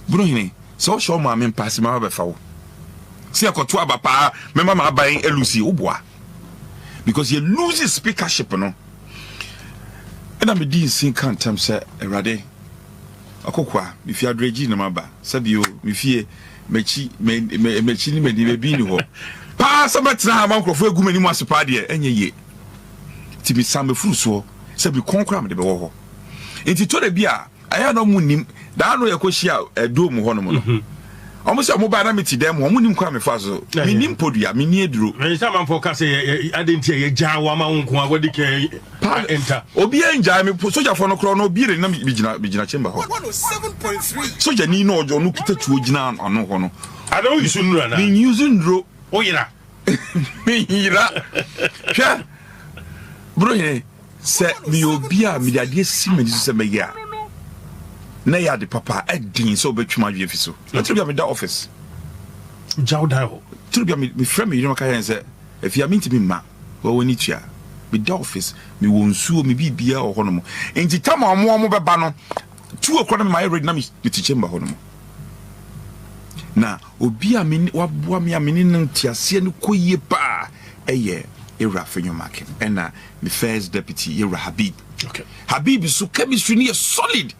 bro hini so show ma me pass ma ba fa wo se akoto aba pa me ma ban elusi oboa because you lose speakership no and I'm di sin kan tam say erade akokwa me fi adreji na maba sabio me fie mechi ni me bi ni ho pa sabatina ha mankrofo egu mani mu asepa de enye ye ti bi sambe furu so sabi konkra me de be wo ho enti to de bia aya no munim da no yakohia edo mu ho no mo no omo se mo ba na meti dem omo nim kwa me fa so minim podua mini eduro e sa man foka say adenti ye jawa ma wonko agodi ke enter obi enja me soja fo no kro no obi re na bigina chamber ho 7.3 soja ni no ojo no kita tuo gina ano ho no I don't use nura na me using dro oyira me yira sha bro ye se mi obi a mi dade si me so se me ya na ya de papa edin so betwuma dwe fiso na tribia me da office jawda ho tribia me frame me no ka yen se if you mean to be ma wo woni tua me da office me wonsuo me bibia o hono mo enti tama omo beba no tu okro na me my ready na me ti chamber hono mo na obi a me waboa me a me ne ntiase no koyie pa eye Ira Fenyomake and the first deputy Ira Habib. Okay. Habib is so chemistry near solid.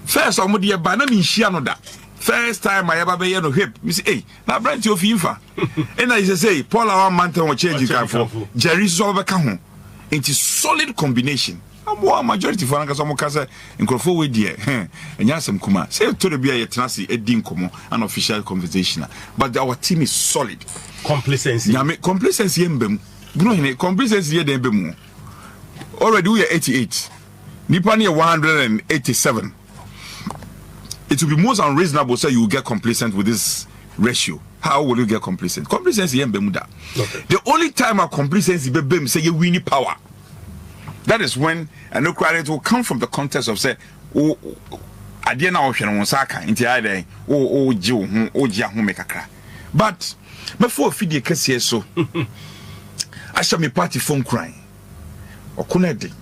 First, I'm the Banami Shianoda. First time I ever be no hip. Miss A. Now, Brent, your FIFA. And I say, Paul, our mountain will change for Jerry's over Cajon. It is solid combination. I'm one majority for Ankasamokasa in Crofo dear. And Yasam Kuma. Say to the BIA Tenasi, a dinkomo, an official conversation. But our team is solid. Complacency. Complacency embem. Complacency embem. Already we are 88. Nipani 187. It will be most unreasonable say you will get complacent with this ratio. How will you get complacent? Complacency embemuda. The only time our complacency bebem say you win power. That is when no credit will come from the context of say oh adiena ohwe no saka nti ade oh jiwo oh jia ho mekakra. But before fidie kese so I shall me party phone crying okunedi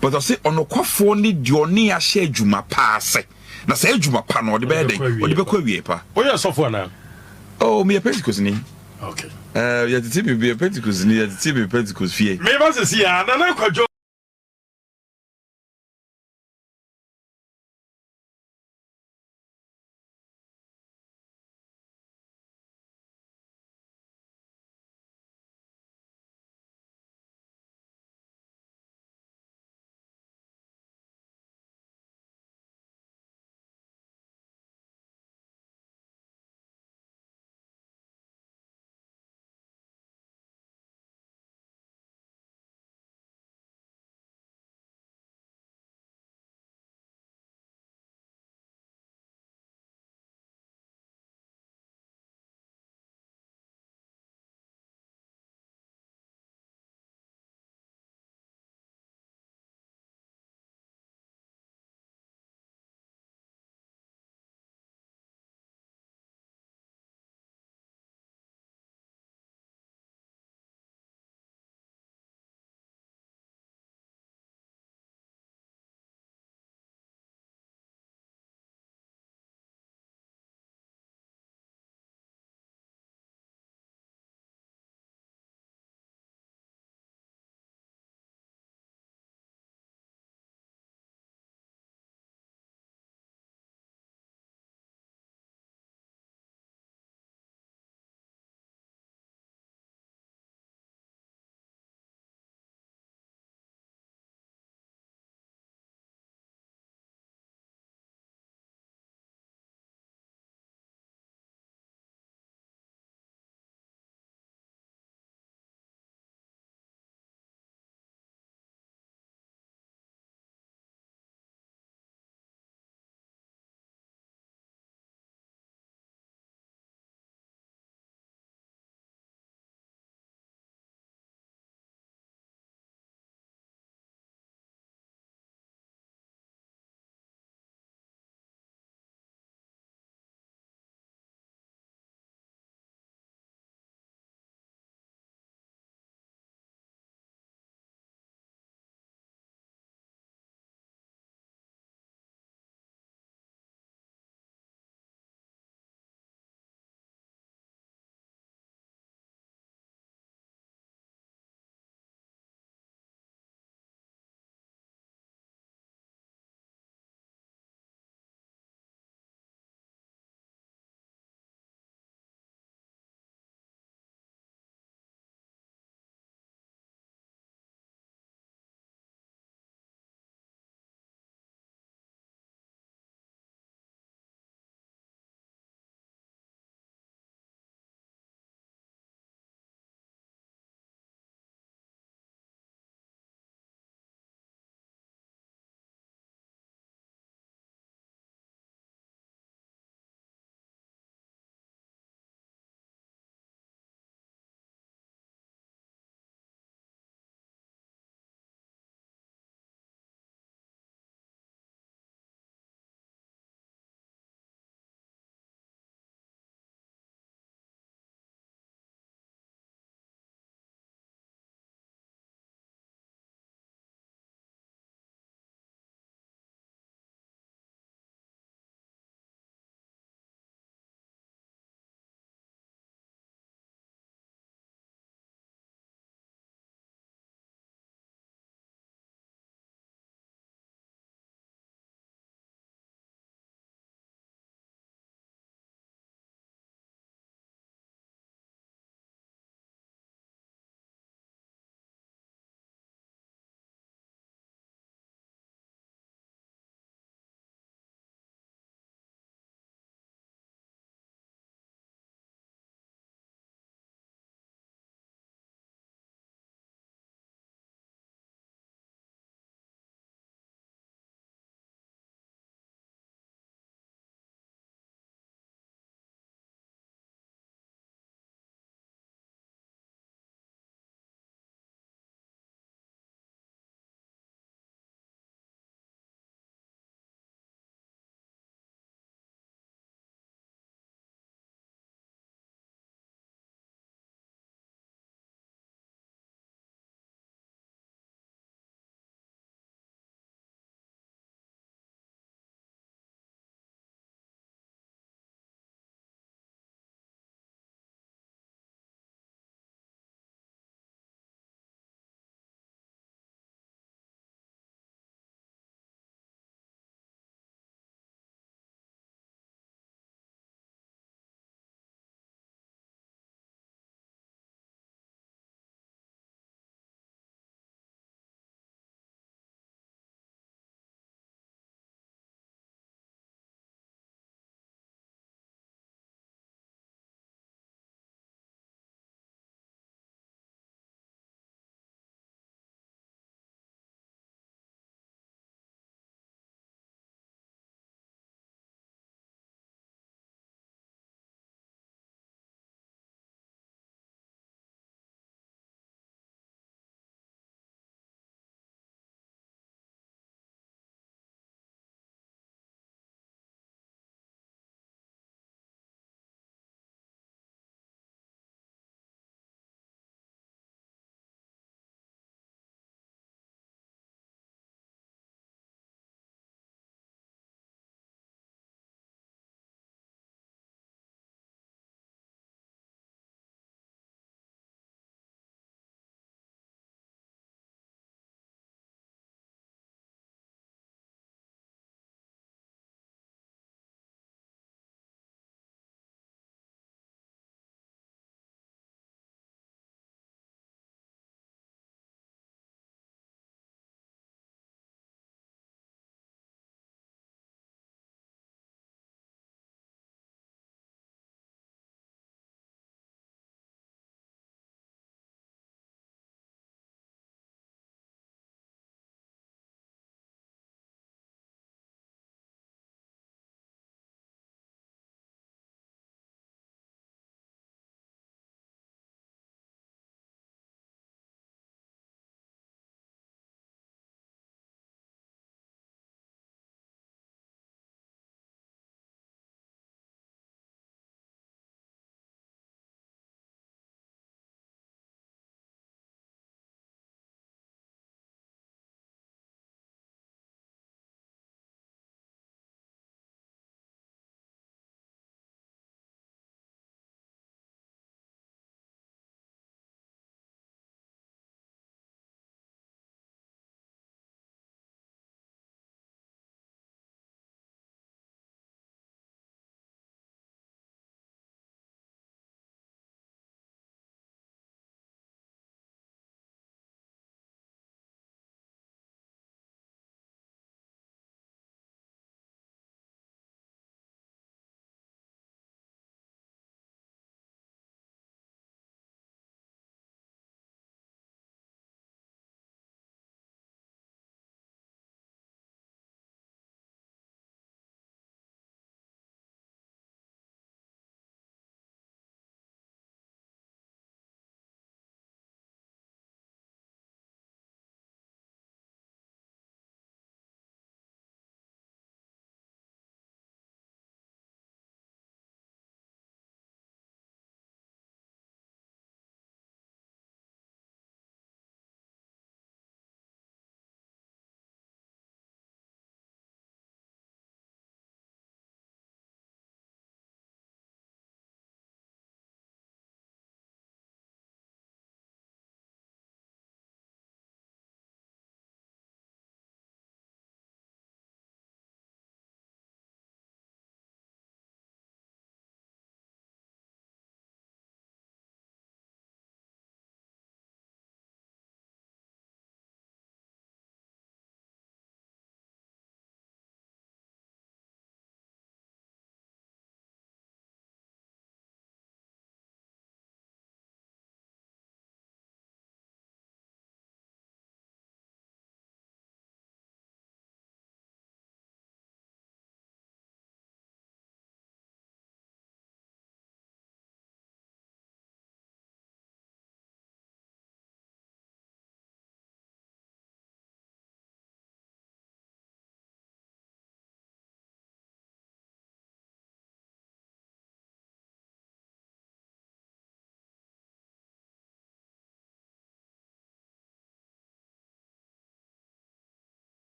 but I say onokwafo ni dioni a share juma paase na say juma pa no de be den o de be kwa wie pa oya sofo na oh me Pentecost ni okay ya titi be Pentecost ni ya titi be Pentecost fie me ba se sia na na kwajo